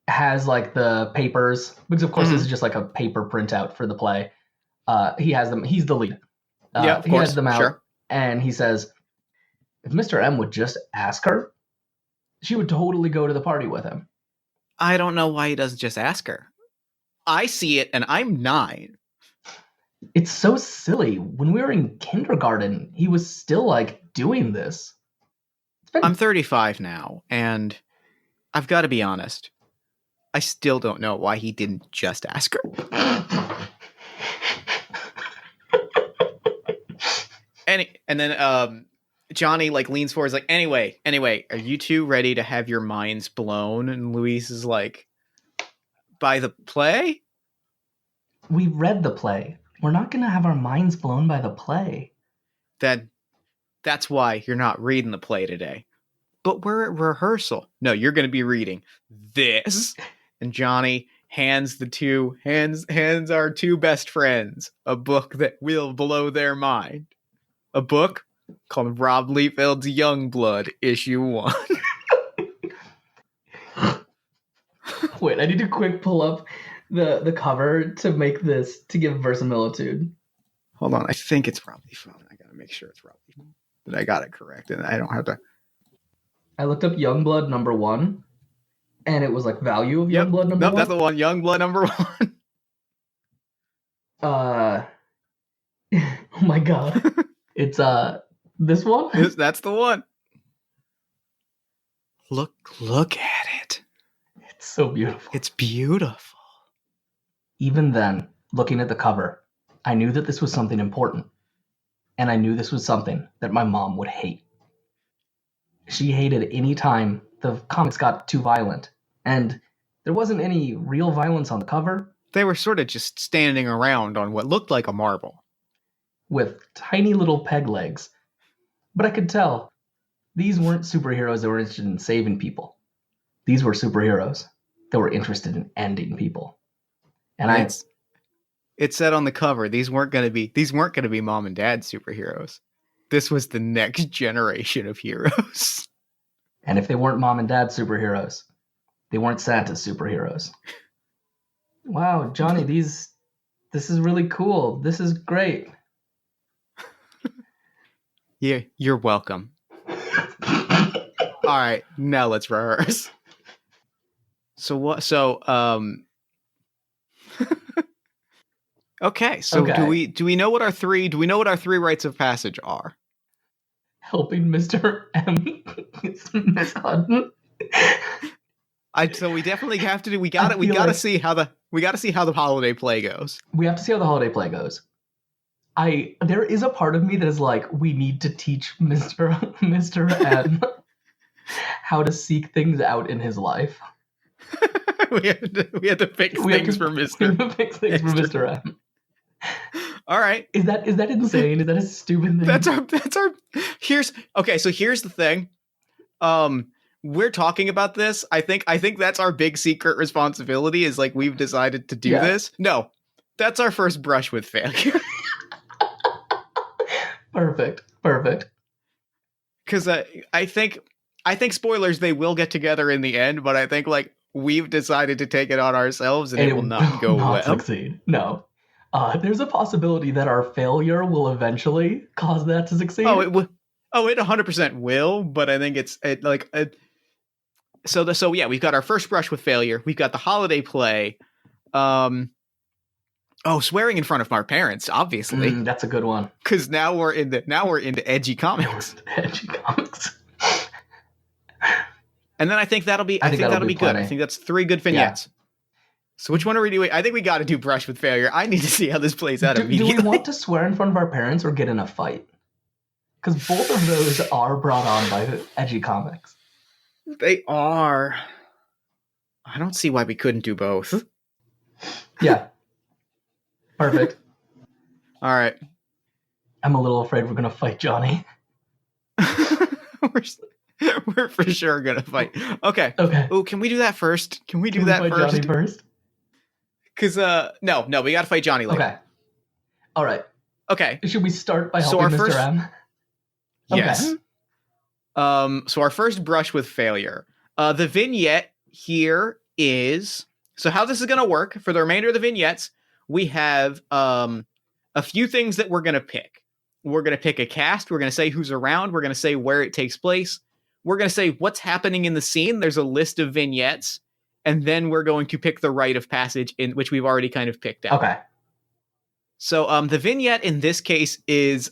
has like the papers, because of course this is just like a paper printout for the play. He has them. He's the lead. Of course. He has them out, and he says, if Mr. M would just ask her, she would totally go to the party with him. I don't know why he doesn't just ask her. I see it, and I'm 9. It's so silly. When we were in kindergarten, he was still like doing this. I'm 35 now, and I've got to be honest. I still don't know why he didn't just ask her. And then Johnny like leans forward, is like, anyway, are you two ready to have your minds blown? And Luis is like, by the play? We read the play. We're not going to have our minds blown by the play. That's why you're not reading the play today. But we're at rehearsal. No, you're going to be reading this. And Johnny hands our two best friends a book that will blow their mind. A book called Rob Liefeld's Youngblood, Issue 1. Wait, I need to quick pull up the cover to give verisimilitude. Hold on, I think it's Rob Liefeld. I gotta make sure it's Rob Liefeld. That I got it correct, and I don't have to. I looked up Youngblood #1, and it was like value of Youngblood #1. Nope, that's the one. Youngblood #1. Oh my god. It's this one? That's the one. Look at it. It's so beautiful. It's beautiful. Even then, looking at the cover, I knew that this was something important. And I knew this was something that my mom would hate. She hated any time the comics got too violent. And there wasn't any real violence on the cover. They were sort of just standing around on what looked like a marble. With tiny little peg legs. But I could tell these weren't superheroes that were interested in saving people. These were superheroes that were interested in ending people. And it said on the cover, these weren't going to be mom and dad superheroes. This was the next generation of heroes. And if they weren't mom and dad superheroes, they weren't Santa's superheroes. Wow, Johnny, this is really cool. This is great. Yeah, you're welcome. All right, now let's rehearse. Okay, so okay. Do we know what our three rites of passage are? Helping Mr. M. Miss Hutton. So we definitely have to do. We gotta see how the holiday play goes. We have to see how the holiday play goes. There is a part of me that is like, we need to teach Mr. M how to seek things out in his life. we had to fix things for Mr. We had to fix things for Mr. M. All right. Is that insane? Is that a stupid thing? That's our here's the thing. We're talking about this. I think that's our big secret responsibility is like we've decided to do this. No. That's our first brush with failure. Perfect. Cuz I think spoilers, they will get together in the end, but I think like we've decided to take it on ourselves and it will not go well. Succeed. No. There's a possibility that our failure will eventually cause that to succeed. Oh, it 100% will, but I think so yeah, we've got our first brush with failure. We've got the holiday play. Swearing in front of our parents, obviously. That's a good one. Because now we're into edgy comics. And then I think that'll be good. Plenty. I think that's 3 good vignettes. Yeah. So which one are we doing? I think we got to do brush with failure. I need to see how this plays out immediately. Do we want to swear in front of our parents or get in a fight? Because both of those are brought on by edgy comics. They are. I don't see why we couldn't do both. Yeah. Perfect. All right. I'm a little afraid we're going to fight Johnny. We're for sure going to fight. Okay. Oh, can we do that first? Can we do that fight first? Johnny first? Because, no, we got to fight Johnny later. Okay. All right. Okay. Should we start by helping Mr. M? Yes. Okay. So our first brush with failure. The vignette here is... So how this is going to work, for the remainder of the vignettes, we have a few things that we're going to pick. We're going to pick a cast. We're going to say who's around. We're going to say where it takes place. We're going to say what's happening in the scene. There's a list of vignettes. And then we're going to pick the Rite of Passage, in which we've already kind of picked out. Okay. So the vignette in this case is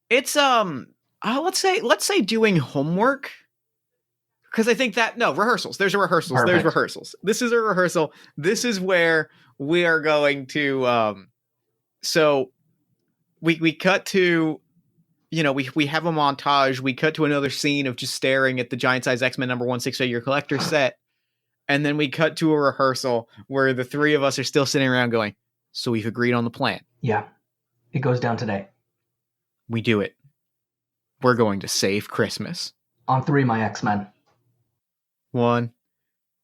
let's say doing homework. Because I think rehearsals. There's rehearsals. Perfect. There's rehearsals. This is a rehearsal. This is where we are going to so we cut to, we have a montage. We cut to another scene of just staring at the giant size X-Men #1 6-figure collector set. And then we cut to a rehearsal where the 3 of us are still sitting around going, so we've agreed on the plan. Yeah. It goes down today. We do it. We're going to save Christmas. On 3, my X-Men. 1,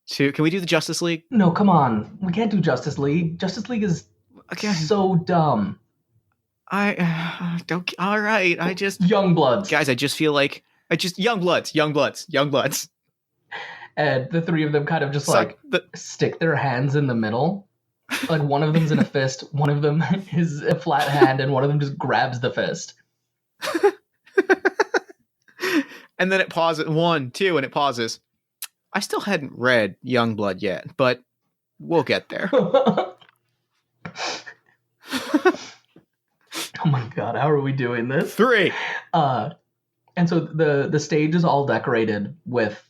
2. Can we do the Justice League? No, come on. We can't do Justice League. Justice League is so dumb. I don't. All right. I just Youngbloods. Guys, I just feel like Youngbloods. And the 3 of them kind of just stick their hands in the middle. Like one of them's in a fist, one of them is a flat hand, and one of them just grabs the fist. And then it pauses. 1, 2, and it pauses. I still hadn't read Youngblood yet, but we'll get there. Oh my god, how are we doing this? 3. And so the stage is all decorated with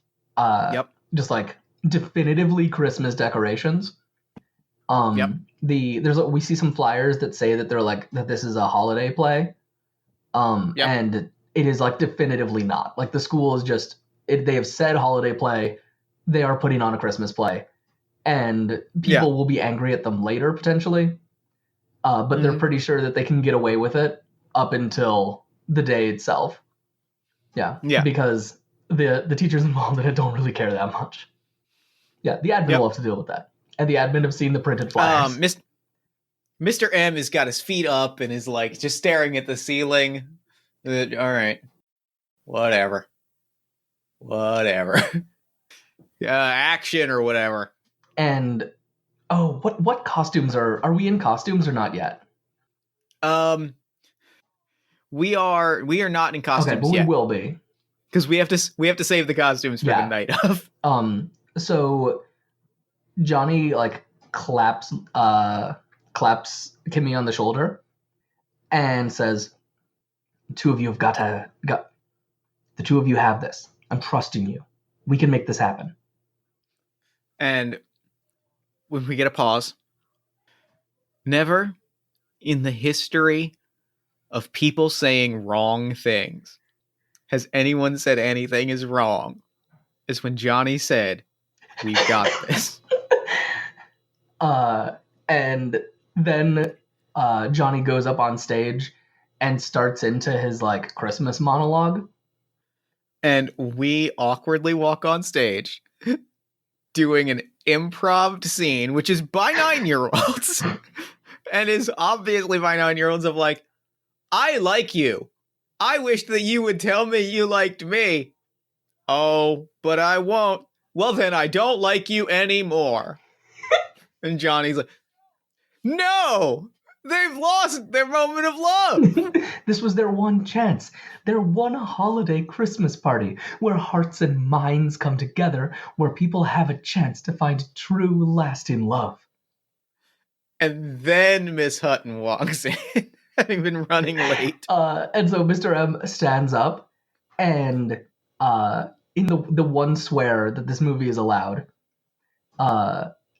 just like definitively Christmas decorations. We see some flyers that say that they're like that this is a holiday play. And it is like definitively not. Like the school is just they have said holiday play, they are putting on a Christmas play. And people will be angry at them later potentially. But they're pretty sure that they can get away with it up until the day itself. Yeah. Because the teachers involved in it don't really care that much. Yeah, the admin will have to deal with that. And the admin have seen the printed flyers. Mr. M has got his feet up and is like just staring at the ceiling. All right. Whatever. Action or whatever. And what costumes are we in costumes or not yet? We are not in costumes yet. Okay, but we will be. Because we have to save the costumes for the night of. So Johnny like claps Kimmy on the shoulder and says, the 2 of you have this. I'm trusting you. We can make this happen. And when we get a pause, never in the history of people saying wrong things has anyone said anything is wrong as when Johnny said, we've got this. And then Johnny goes up on stage and starts into his like Christmas monologue. And we awkwardly walk on stage doing an improv scene, which is by 9-year-olds and is obviously by 9-year-olds of like, I like you. I wish that you would tell me you liked me. Oh, but I won't. Well, then I don't like you anymore. And Johnny's like, no, they've lost their moment of love. This was their one chance, their one holiday Christmas party where hearts and minds come together, where people have a chance to find true, lasting love. And then Miss Hutton walks in, having been running late. And so Mr. M stands up and in the one swear that this movie is allowed,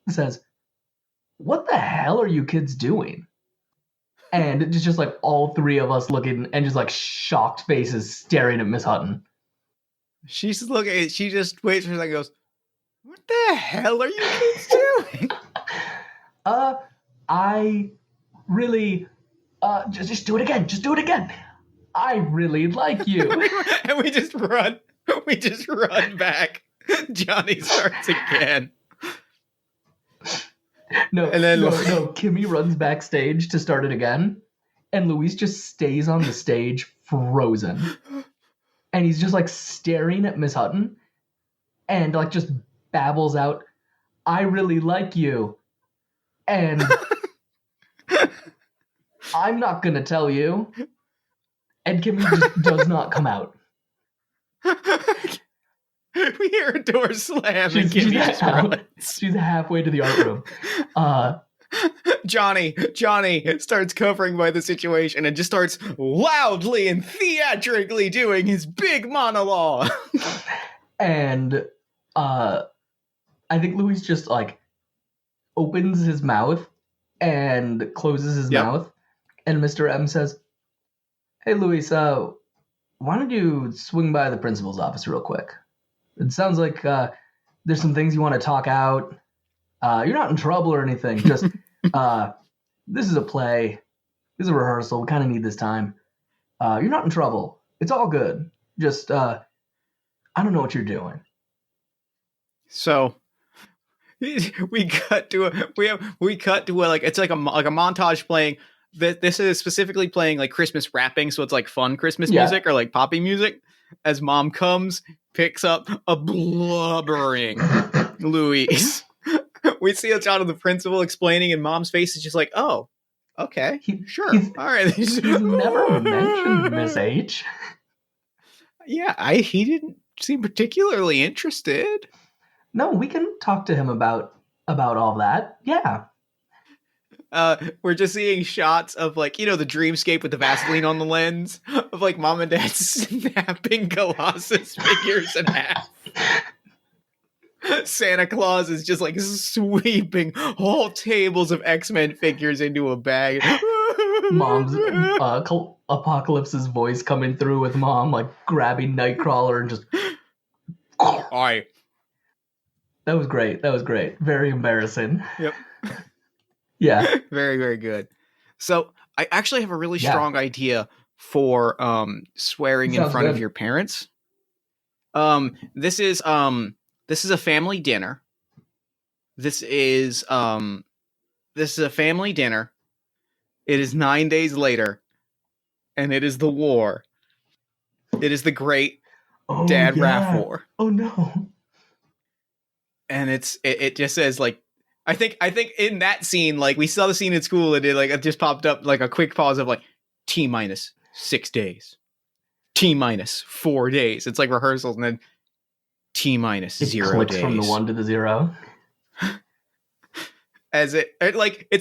says, "What the hell are you kids doing?" And it's just like all three of us looking and just like shocked faces staring at Miss Hutton. She's looking, she just waits for a second and goes, what the hell are you kids doing? I really, just do it again. Just do it again. I really like you. And we just run back. Johnny starts again. No, And then no. Kimmy runs backstage to start it again, and Luis just stays on the stage frozen. And he's just like staring at Miss Hutton and like just babbles out, I really like you. And I'm not gonna tell you. And Kimmy just does not come out. We hear a door slam and Kimmy just runs. She's halfway to the art room. Johnny starts covering by the situation and just starts loudly and theatrically doing his big monologue. And I think Luis just like opens his mouth and closes his mouth, and Mr. M says, "Hey Luis, why don't you swing by the principal's office real quick? It sounds like there's some things you want to talk out. You're not in trouble or anything. Just this is a play. This is a rehearsal. We kind of need this time. You're not in trouble. It's all good. Just I don't know what you're doing." So we cut to a like, it's like a montage playing. This is specifically playing like Christmas rapping, so it's like fun Christmas music or like poppy music. As mom comes, picks up a blubbering Luis. We see a shot of the principal explaining, and mom's face is just like, "Oh, okay, sure, all right." He's never mentioned Miss H. Yeah, he didn't seem particularly interested. No, we can talk to him about all that. Yeah. We're just seeing shots of like, the dreamscape with the Vaseline on the lens of like mom and dad snapping Colossus figures in half. Santa Claus is just like sweeping whole tables of X-Men figures into a bag. Mom's Apocalypse's voice coming through with mom like grabbing Nightcrawler and just. Aye. That was great. Very embarrassing. Yep. Yeah. Very, very good. So I actually have a really strong idea for swearing in front of your parents. This is a family dinner. This is a family dinner. It is 9 days later, and it is the war. It is the great Dad Raph War. Oh no. And it just says like, I think in that scene, like we saw the scene in school, and it just popped up like a quick pause of like T-6 days, T-4 days. It's like rehearsals, and then T-0 days. From the 1 to the 0. As it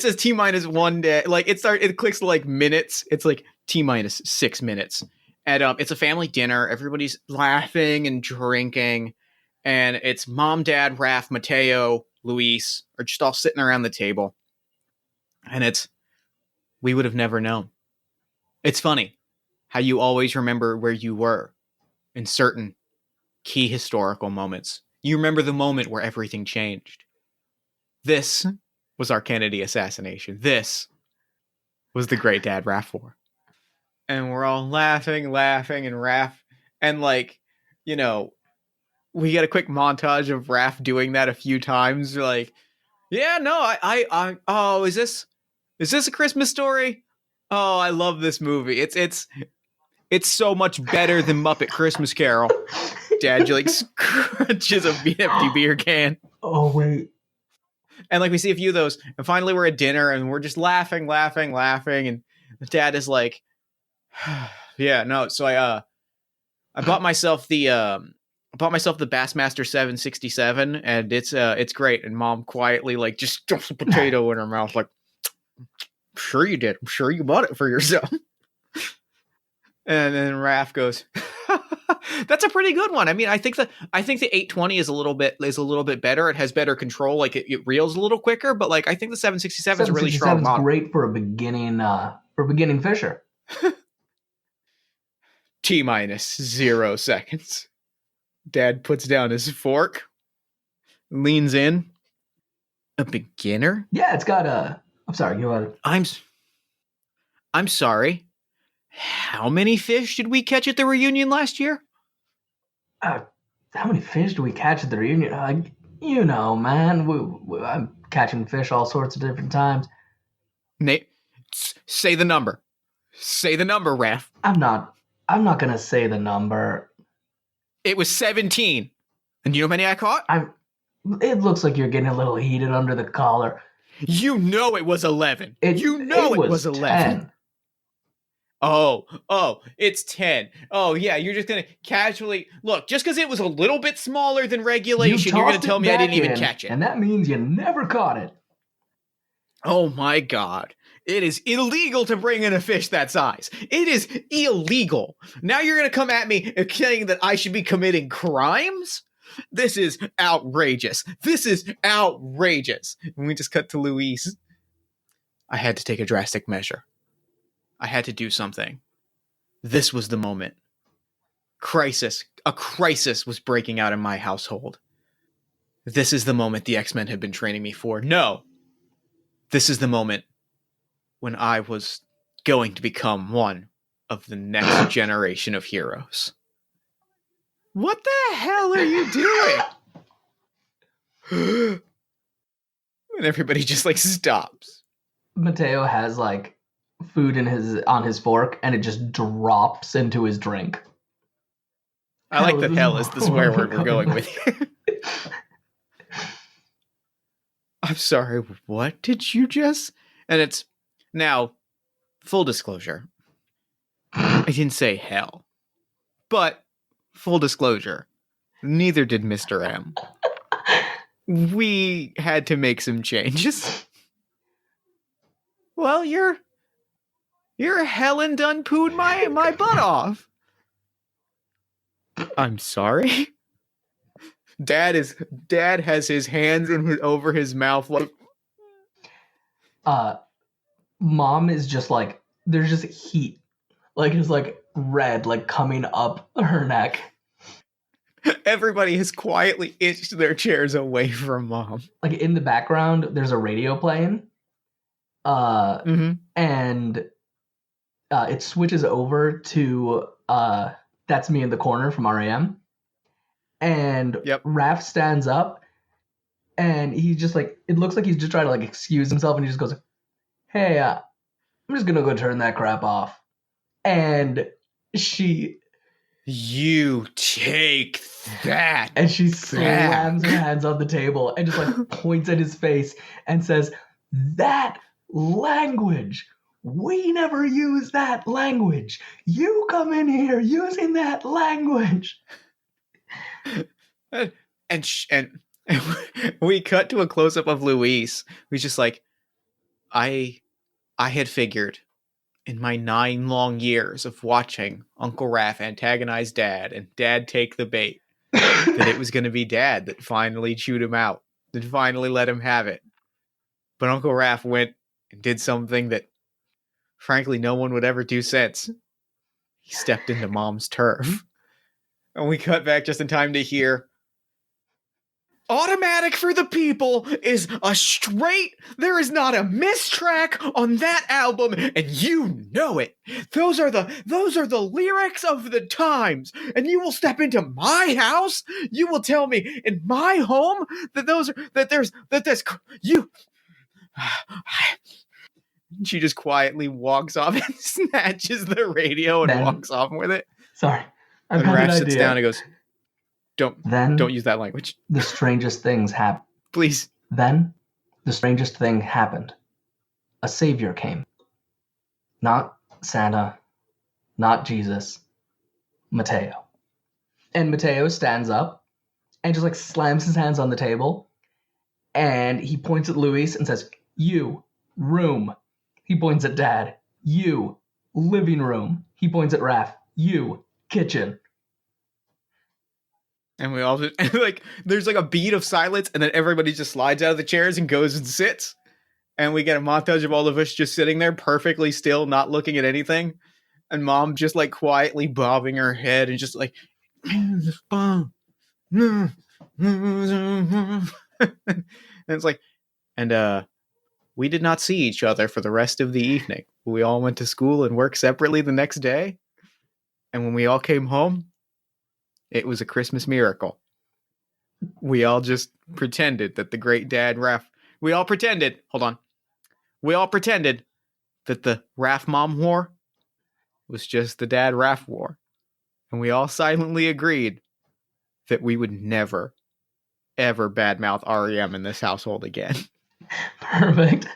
says T-1 day, like it clicks to like minutes. It's like T-6 minutes, and it's a family dinner. Everybody's laughing and drinking, and it's mom, dad, Raph, Mateo, Luis are just all sitting around the table, and we would have never known. It's funny how you always remember where you were in certain key historical moments. You remember the moment where everything changed. This was our Kennedy assassination. This was the great dad Raph wore. And we're all laughing, and Raph, and like, you know, we get a quick montage of Raph doing that a few times. Like, yeah, no, oh, is this a Christmas Story? Oh, I love this movie. It's so much better than Muppet Christmas Carol. Dad like scrunches a empty beer can. Oh wait. And like we see a few of those, and finally we're at dinner and we're just laughing, and Dad is like, yeah, no. So I bought myself the Bassmaster 767, and it's great. And Mom quietly like just stuffs a potato in her mouth, like, sure you did. I'm sure you bought it for yourself. And then Raph goes, that's a pretty good one. I mean, I think the 820 is a little bit better. It has better control. Like it reels a little quicker, but like I think the 767 is a really strong model. Great for a beginning fisher. T-0 seconds. Dad puts down his fork, leans in. A beginner? Yeah, it's got a. I'm sorry. Go ahead. I'm sorry. How many fish did we catch at the reunion last year? How many fish do we catch at the reunion? You know, man, I'm catching fish all sorts of different times. Nate, say the number. Say the number, Raph. I'm not gonna say the number. It was 17. And you know how many I caught? It looks like you're getting a little heated under the collar. You know it was 11. It was 11. 10. Oh, it's 10. Oh, yeah, you're just going to casually... Look, just because it was a little bit smaller than regulation, you're going to tell me I didn't even catch it. And that means you never caught it. Oh, my God. It is illegal to bring in a fish that size. It is illegal. Now you're going to come at me saying that I should be committing crimes? This is outrageous. And we just cut to Luis. I had to take a drastic measure. I had to do something. This was the moment. A crisis was breaking out in my household. This is the moment the X-Men had been training me for. No! This is the moment when I was going to become one of the next generation of heroes. What the hell are you doing? And everybody just like stops. Mateo has like food on his fork, and it just drops into his drink. I like the hell is the swear word we're going with here. I'm sorry, what did you just... And it's... Now, full disclosure. I didn't say hell. But, full disclosure, neither did Mr. M. We had to make some changes. Well, you're Helen done pooed my butt off. I'm sorry. Dad has his hands over his mouth like. Mom is just like, there's just heat, like it's like red, like coming up her neck. Everybody has quietly inched their chairs away from Mom. Like in the background, there's a radio playing. And it switches over to That's Me in the Corner from R.E.M. And Raph stands up, and he's just like, it looks like he's just trying to like excuse himself, and he just goes, hey, I'm just gonna go turn that crap off. And you take that. And she slams her hands on the table and just like points at his face and says, that language, we never use that language. You come in here using that language. And we cut to a close-up of Luis. He's just like, I had figured in my 9 long years of watching Uncle Raph antagonize Dad and Dad take the bait that it was going to be Dad that finally chewed him out, that finally let him have it. But Uncle Raph went and did something that, frankly, no one would ever do since. He stepped into Mom's turf. And we cut back just in time to hear, Automatic for the People is a straight, there is not a mistrack on that album, and you know it. Those are the lyrics of the times. And you will step into my house, you will tell me in my home She just quietly walks off and snatches the radio and walks off with it. Sorry. And Raph sits down and goes, Don't use that language. The strangest things happen. Please. Then, the strangest thing happened. A savior came. Not Santa, not Jesus, Mateo. And Mateo stands up and just like slams his hands on the table, and he points at Luis and says, "You, room." He points at Dad. "You, living room." He points at Raph. "You, kitchen." And we all just, and like, there's like a beat of silence, and then everybody just slides out of the chairs and goes and sits. And we get a montage of all of us just sitting there perfectly still, not looking at anything. And Mom just like quietly bobbing her head and just like, and it's like, and we did not see each other for the rest of the evening. We all went to school and worked separately the next day. And when we all came home, it was a Christmas miracle. We all just pretended that the great dad Raph... We all pretended that the Raph Mom War was just the dad Raph War. And we all silently agreed that we would never, ever badmouth REM in this household again. Perfect.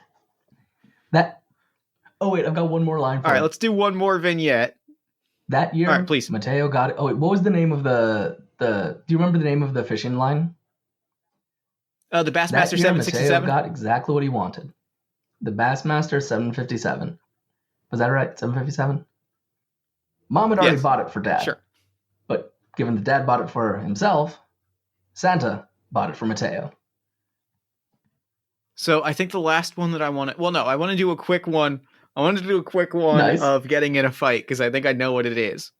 Oh wait, I've got one more line for All right, let's do one more vignette. That year, all right, please. Mateo got it. Oh wait, what was the name of the do you remember the name of the fishing line? The Bassmaster 767. Mateo got exactly what he wanted. The Bassmaster 757. Was that right? 757? Mom had already bought it for Dad. Sure. But given that Dad bought it for himself, Santa bought it for Mateo. So I think the last one that I want to... Well, no, I want to do a quick one. I wanted to do a quick one of getting in a fight, because I think I know what it is.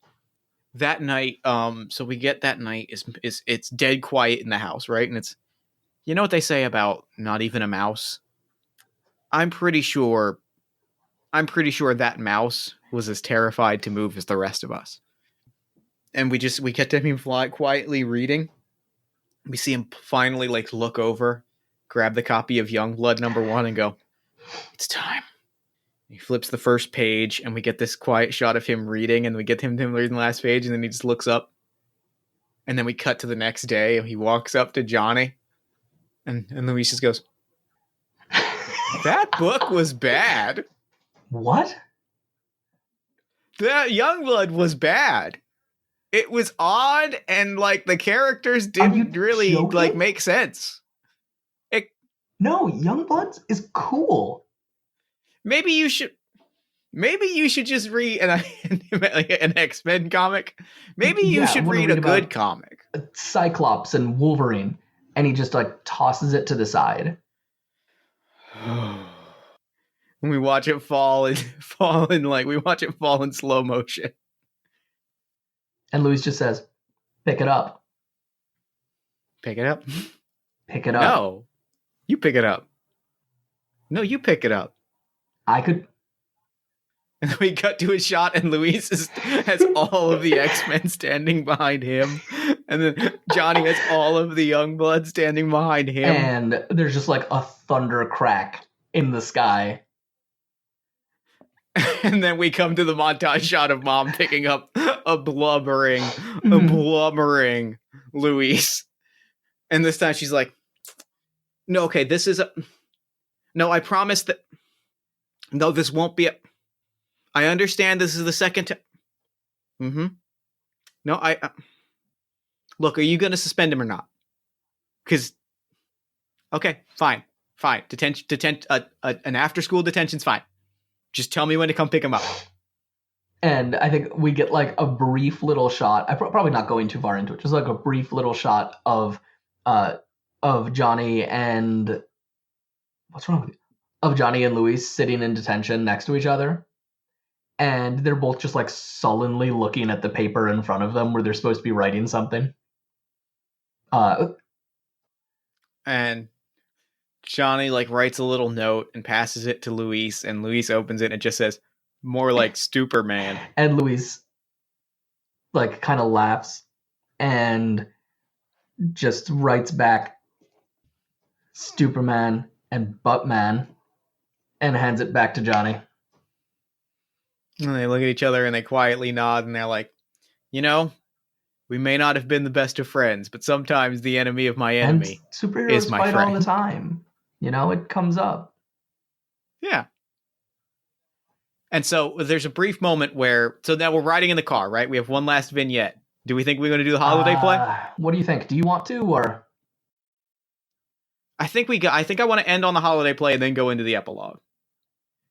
That night, so we get that night, it's dead quiet in the house, right? And it's... You know what they say about not even a mouse? I'm pretty sure that mouse was as terrified to move as the rest of us. And we kept him quietly reading. We see him finally like look over, grab the copy of Youngblood #1 and go, "It's time." He flips the first page and we get this quiet shot of him reading, and we get him reading the last page, and then he just looks up. And then we cut to the next day and he walks up to Johnny. And Luis just goes, "That book was bad." What? That Youngblood was bad. It was odd, and like the characters didn't really like make sense. No, Youngblood is cool. Maybe you should just read an X-Men comic. Maybe you should read a good comic. Cyclops and Wolverine. And he just like tosses it to the side. And we watch it fall in slow motion. And Luis just says, "Pick it up." Pick it up? Pick it up. No. You pick it up. No, you pick it up. I could. And then we cut to a shot, and Luis has all of the X-Men standing behind him. And then Johnny has all of the Youngblood standing behind him. And there's just like a thunder crack in the sky. And then we come to the montage shot of Mom picking up a blubbering Luis. And this time she's like, "No, okay, this is no, I promise that, no, this won't be I understand this is the second time. No, look, are you going to suspend him or not? Because, okay, fine. An after-school detention's fine. Just tell me when to come pick him up." And I think we get like a brief little shot. I'm probably not going too far into it. Just like a brief little shot of Johnny and what's wrong with you? Of Johnny and Luis sitting in detention next to each other. And they're both just like sullenly looking at the paper in front of them where they're supposed to be writing something. And Johnny like writes a little note and passes it to Luis, and Luis opens it and it just says, "More like Stuperman." And Luis like kind of laughs and just writes back Stuperman and Buttman and hands it back to Johnny. And they look at each other and they quietly nod and they're like, we may not have been the best of friends, but sometimes the enemy of my enemy and superheroes is my fight friend. all the time. It comes up. Yeah. And so there's a brief moment where, so now we're riding in the car, right? We have one last vignette. Do we think we're going to do the holiday play? What do you think? Do you want to, or? I think I want to end on the holiday play and then go into the epilogue.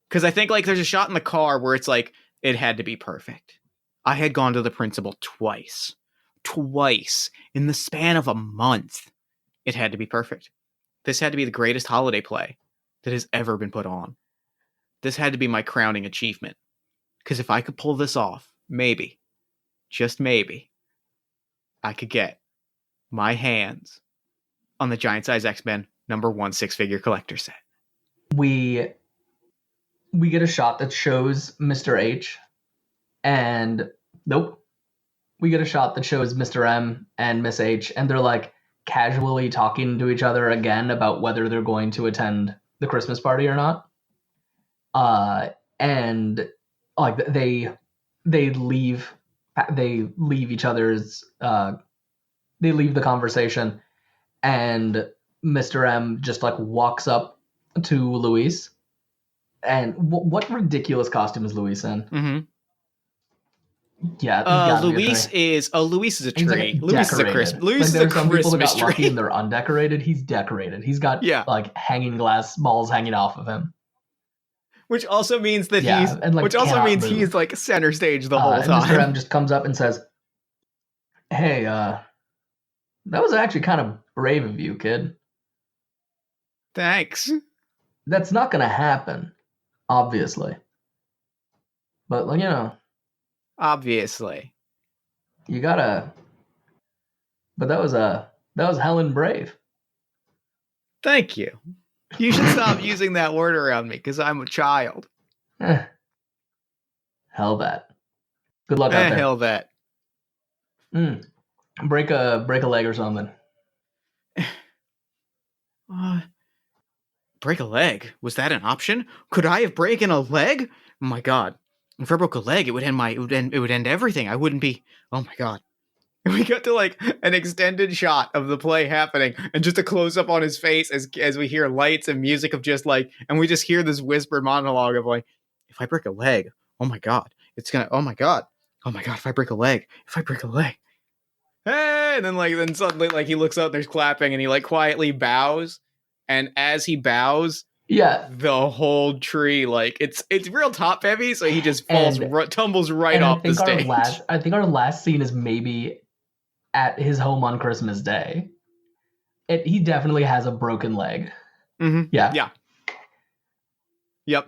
Because I think like there's a shot in the car where it's like, it had to be perfect. I had gone to the principal twice in the span of a month. It had to be perfect. This had to be the greatest holiday play that has ever been put on. This had to be my crowning achievement. Because if I could pull this off, maybe, just maybe, I could get my hands on the Giant Size X-Men #1 6-figure collector set. We get a shot that shows Mr. H, and nope. We get a shot that shows Mr. M and Miss H, and they're like casually talking to each other again about whether they're going to attend the Christmas party or not. And like they leave each other's they leave the conversation, and Mr. M just like walks up to Luis. And what ridiculous costume is Luis in? Mm-hmm. Yeah, Luis is a tree. Luis is a Christmas. Luis is there a are some people that Christmas got lucky tree. and they're undecorated. He's decorated. He's got like hanging glass balls hanging off of him. Which also means that he's like center stage the whole time. Mr. M just comes up and says, "Hey, that was actually kind of brave of you, kid. Thanks. That's not gonna happen, obviously. But obviously. You gotta. But that was Helen brave. Thank you. You should stop using that word around me because I'm a child. Hell that. Good luck out there. Hell that. Break a leg or something. Break a leg? Was that an option? Could I have broken a leg? Oh my god! If I broke a leg, it would end everything. I wouldn't be. Oh my god! And we got to like an extended shot of the play happening, and just a close up on his face as we hear lights and music of just like, and we just hear this whispered monologue of like, if I break a leg, oh my god, it's gonna. Oh my god! If I break a leg, hey! And then suddenly like he looks up, there's clapping, and he like quietly bows. And as he bows, the whole tree, like it's real top heavy, so he just tumbles right off the stage. I think our last scene is maybe at his home on Christmas Day. He definitely has a broken leg. Mm-hmm. Yeah. Yep.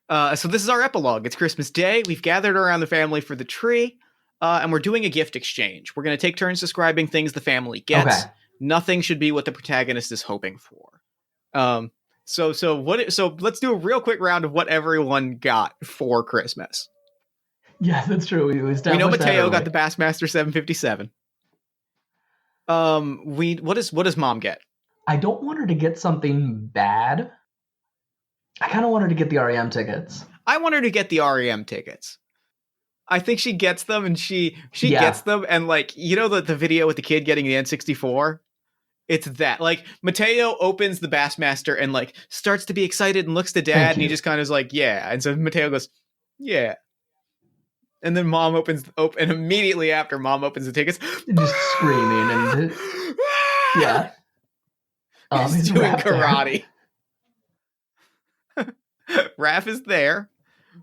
So this is our epilogue. It's Christmas Day. We've gathered around the family for the tree, and we're doing a gift exchange. We're going to take turns describing things the family gets. Okay. Nothing should be what the protagonist is hoping for. So let's do a real quick round of what everyone got for Christmas. Yeah, that's true. We know Mateo got the Bassmaster 757. What does Mom get? I don't want her to get something bad. I kind of want her to get the REM tickets. I want her to get the REM tickets. I think she gets them, and she gets them, and like the video with the kid getting the N64. It's that. Like, Mateo opens the Bassmaster and, like, starts to be excited and looks to Dad, and he just kind of is like, yeah. And so Mateo goes, yeah. And then Mom and immediately after Mom opens the tickets, just screaming and yeah. He's doing karate. Raph is there.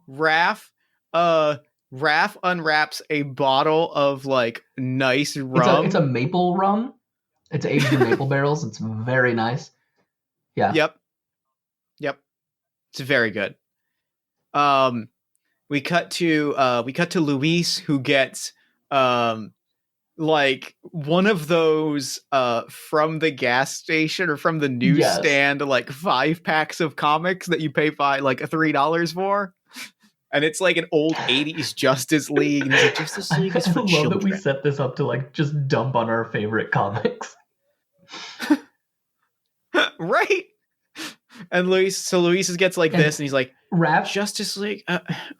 Raph unwraps a bottle of, like, nice rum. It's a maple rum. It's aged in maple barrels. It's very nice. Yeah. Yep. It's very good. We cut to Luis, who gets like one of those from the gas station or from the Yes. newsstand, like 5 packs of comics that you pay like $3 for. And it's like an old 80s Justice League. And he's like, Justice League is for I love children. that we set this up to like just dump on our favorite comics. Right? And Luis gets like And this, and he's like, Raph, Justice League?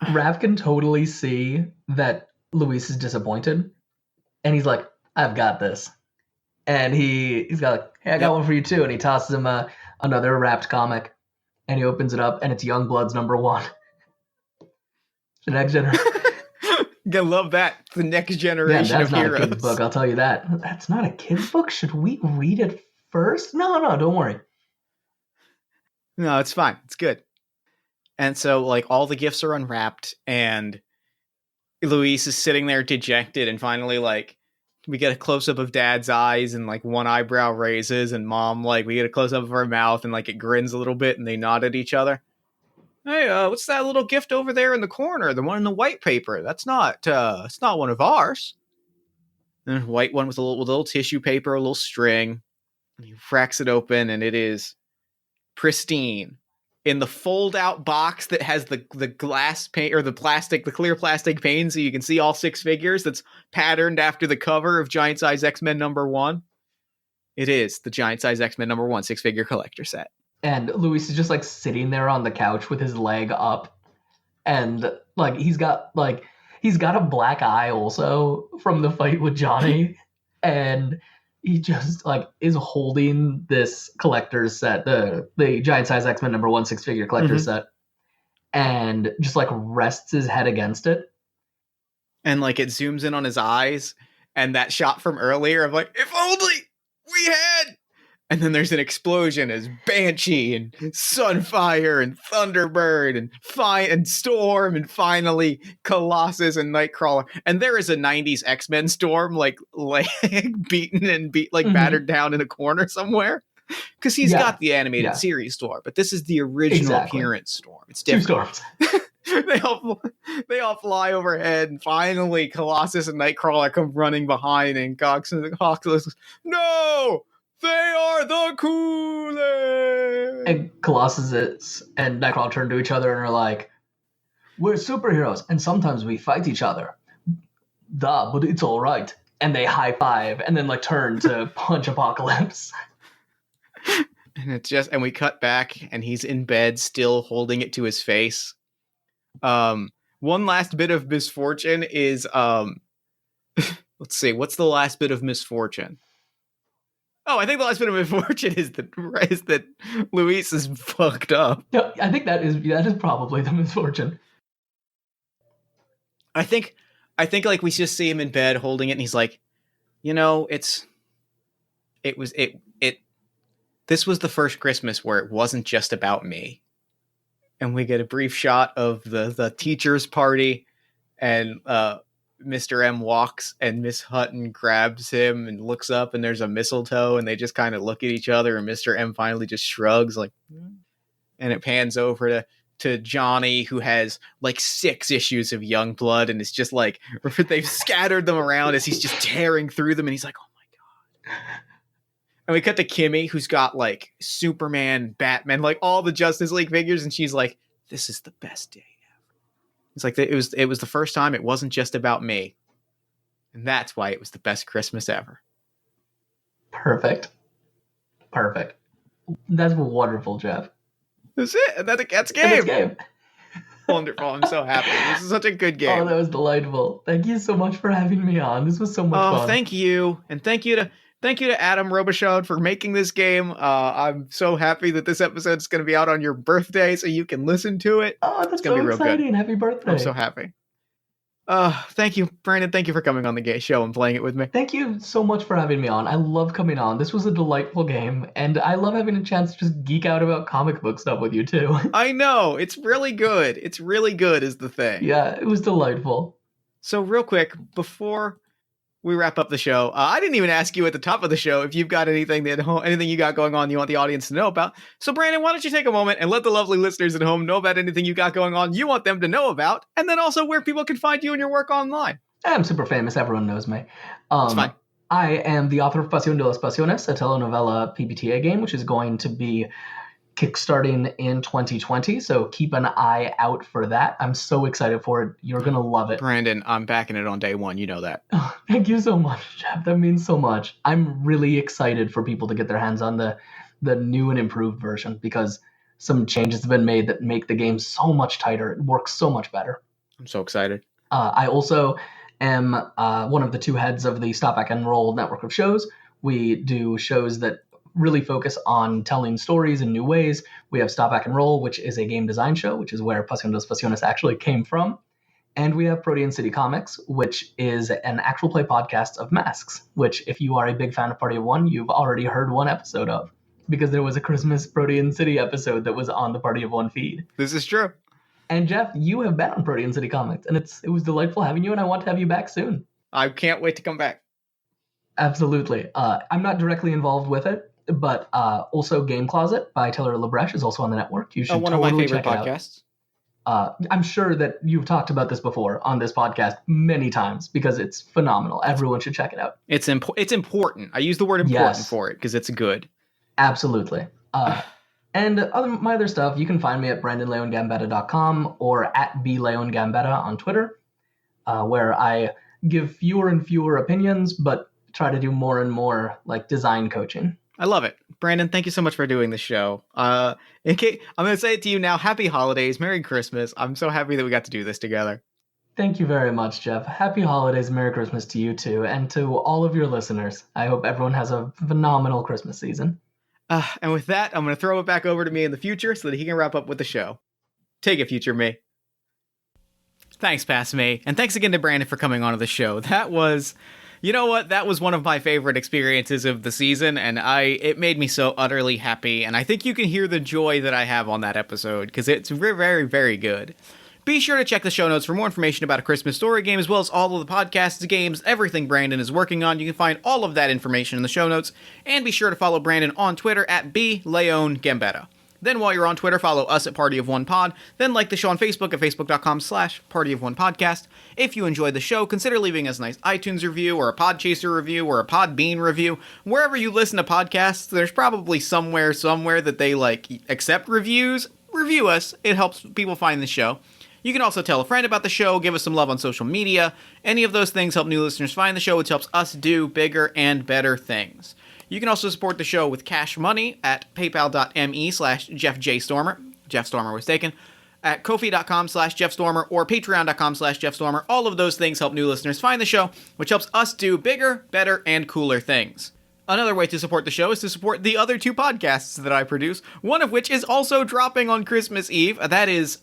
Raph can totally see that Luis is disappointed. And he's like, I've got this. And he's got like, hey, I got one for you too. And he tosses him another wrapped comic. And he opens it up, and it's Youngblood's #1. The next generation. I love that. The next generation of heroes. That's not a kid's book, I'll tell you that. That's not a kid's book? Should we read it first? No, don't worry. No, it's fine. It's good. And so, like, all the gifts are unwrapped, and Luis is sitting there dejected, and finally, like, we get a close-up of Dad's eyes, and, like, one eyebrow raises, and Mom, like, we get a close-up of her mouth, and, like, it grins a little bit, and they nod at each other. Hey, what's that little gift over there in the corner? The one in the white paper. It's not one of ours. And a white one with a little tissue paper, a little string. And he cracks it open, and it is pristine. In the fold-out box that has the glass pane, or the clear plastic pane, so you can see all 6 figures, that's patterned after the cover of Giant Size X-Men #1. It is the Giant Size X-Men #1 6-figure collector set. And Luis is just like sitting there on the couch with his leg up. And like he's got a black eye also from the fight with Johnny. And he just like is holding this collector's set, the Giant Size X-Men #1 6-figure collector set, and just like rests his head against it. And like it zooms in on his eyes, and that shot from earlier of like, if only we had. And then there's an explosion as Banshee and Sunfire and Thunderbird and Storm and finally Colossus and Nightcrawler. And there is a 90s X-Men Storm like beaten and battered down in a corner somewhere. Because he's got the animated series Storm, but this is the original appearance Storm. It's different. 2 storms. they all fly overhead, and finally Colossus and Nightcrawler come running behind, and Hawks goes, no! They are the coolest! And Colossus and Nightcrawler turn to each other and are like, we're superheroes, and sometimes we fight each other. Duh, but it's all right. And they high five, and then like turn to punch Apocalypse. And we cut back, and he's in bed, still holding it to his face. One last bit of misfortune is, let's see, what's the last bit of misfortune? Oh, I think the last bit of misfortune is that Luis is fucked up. Yeah, I think that is probably the misfortune. I think like we just see him in bed holding it, and he's like, this was the first Christmas where it wasn't just about me. And we get a brief shot of the teacher's party, and Mr. M walks, and Miss Hutton grabs him and looks up, and there's a mistletoe, and they just kind of look at each other, and Mr. M finally just shrugs, like, and it pans over to Johnny, who has like 6 issues of Youngblood, and it's just like they've scattered them around as he's just tearing through them, and he's like, oh my god. And we cut to Kimmy, who's got like Superman, Batman, like all the Justice League figures, and she's like, this is the best day. It's like it was the first time it wasn't just about me. And that's why it was the best Christmas ever. Perfect. That's wonderful, Jeff. That's it. That's game. Wonderful. I'm so happy. This is such a good game. Oh, that was delightful. Thank you so much for having me on. This was so much fun. Oh, thank you. And thank you to Adam Robichaud for making this game. I'm so happy that this episode is going to be out on your birthday so you can listen to it. Oh, that's so exciting. Happy birthday. I'm so happy. Thank you, Brandon. Thank you for coming on the show and playing it with me. Thank you so much for having me on. I love coming on. This was a delightful game, and I love having a chance to just geek out about comic book stuff with you, too. I know. It's really good. It's really good is the thing. Yeah, it was delightful. So real quick, before we wrap up the show, I didn't even ask you at the top of the show if you've got anything you got going on you want the audience to know about. So Brandon, why don't you take a moment and let the lovely listeners at home know about anything you got going on you want them to know about, and then also where people can find you and your work online. I'm super famous. Everyone knows me. It's fine. I am the author of Pasión de las Pasiones, a telenovela PBTA game, which is going to be kickstarting in 2020. So keep an eye out for that. I'm so excited for it. You're going to love it. Brandon, I'm backing it on day one. You know that. Oh, thank you so much, Jeff. That means so much. I'm really excited for people to get their hands on the new and improved version because some changes have been made that make the game so much tighter. It works so much better. I'm so excited. I also am one of the two heads of the Stop Back and Roll network of shows. We do shows that really focus on telling stories in new ways. We have Stop Back and Roll, which is a game design show, which is where Pasión de las Pasiones actually came from. And we have Protean City Comics, which is an actual play podcast of Masks, which if you are a big fan of Party of One, you've already heard one episode of, because there was a Christmas Protean City episode that was on the Party of One feed. This is true. And Jeff, you have been on Protean City Comics, and it was delightful having you, and I want to have you back soon. I can't wait to come back. Absolutely. I'm not directly involved with it, but also Game Closet by Taylor Labreche is also on the network. You should one totally of my favorite check it podcasts. out. I'm sure that you've talked about this before on this podcast many times because it's phenomenal. Everyone should check it out. It's important. I use the word important for it because it's good. Absolutely. And my other stuff, you can find me at brandonleon-gambetta.com or at bleon-gambetta on Twitter, where I give fewer and fewer opinions, but try to do more and more like design coaching. I love it. Brandon, thank you so much for doing the show. I'm going to say it to you now. Happy holidays. Merry Christmas. I'm so happy that we got to do this together. Thank you very much, Jeff. Happy holidays. Merry Christmas to you too. And to all of your listeners. I hope everyone has a phenomenal Christmas season. And with that, I'm going to throw it back over to me in the future so that he can wrap up with the show. Take it, future me. Thanks, past me. And thanks again to Brandon for coming on to the show. That was... You know what? That was one of my favorite experiences of the season, and it made me so utterly happy, and I think you can hear the joy that I have on that episode, because it's very, very, very good. Be sure to check the show notes for more information about A Christmas Story Game, as well as all of the podcasts, games, everything Brandon is working on. You can find all of that information in the show notes, and be sure to follow Brandon on Twitter at @BLeon-Gambetta. Then while you're on Twitter, follow us at Party of One Pod. Then like the show on Facebook at facebook.com/Party of One Podcast. If you enjoyed the show, consider leaving us a nice iTunes review or a Podchaser review or a Podbean review. Wherever you listen to podcasts, there's probably somewhere that they accept reviews. Review us. It helps people find the show. You can also tell a friend about the show, give us some love on social media. Any of those things help new listeners find the show, which helps us do bigger and better things. You can also support the show with cash money at paypal.me/JeffJStormer. Jeff Stormer was taken. At Ko-fi.com/JeffStormer or Patreon.com/JeffStormer. All of those things help new listeners find the show, which helps us do bigger, better, and cooler things. Another way to support the show is to support the other two podcasts that I produce, one of which is also dropping on Christmas Eve. That is,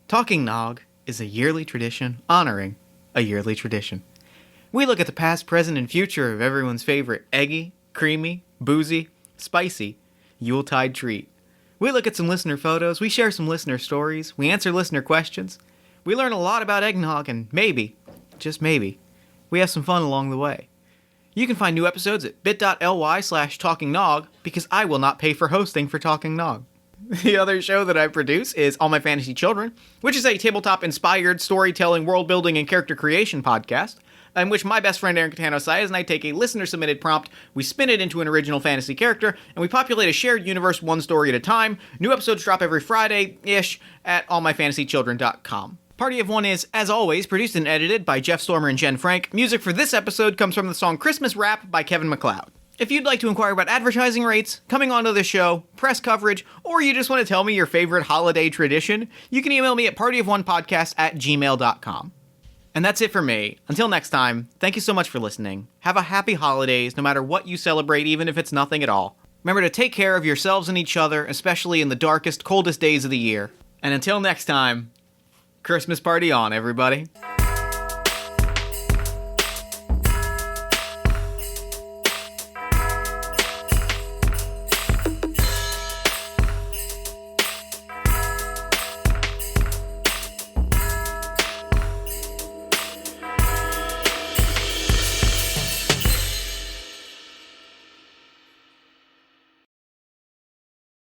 Talking Nog is a yearly tradition honoring a yearly tradition. We look at the past, present, and future of everyone's favorite eggy, creamy, boozy, spicy Yuletide treat. We look at some listener photos, we share some listener stories, we answer listener questions. We learn a lot about eggnog, and maybe, just maybe, we have some fun along the way. You can find new episodes at bit.ly/talkingnog, because I will not pay for hosting for Talking Nog. The other show that I produce is All My Fantasy Children, which is a tabletop-inspired storytelling, world-building, and character creation podcast, in which my best friend Aaron Catano-Sias and I take a listener-submitted prompt, we spin it into an original fantasy character, and we populate a shared universe one story at a time. New episodes drop every Friday-ish at allmyfantasychildren.com. Party of One is, as always, produced and edited by Jeff Stormer and Jen Frank. Music for this episode comes from the song Christmas Rap by Kevin MacLeod. If you'd like to inquire about advertising rates, coming onto the show, press coverage, or you just want to tell me your favorite holiday tradition, you can email me at partyofonepodcast@gmail.com. And that's it for me. Until next time, thank you so much for listening. Have a happy holidays, no matter what you celebrate, even if it's nothing at all. Remember to take care of yourselves and each other, especially in the darkest, coldest days of the year. And until next time, Christmas party on, everybody.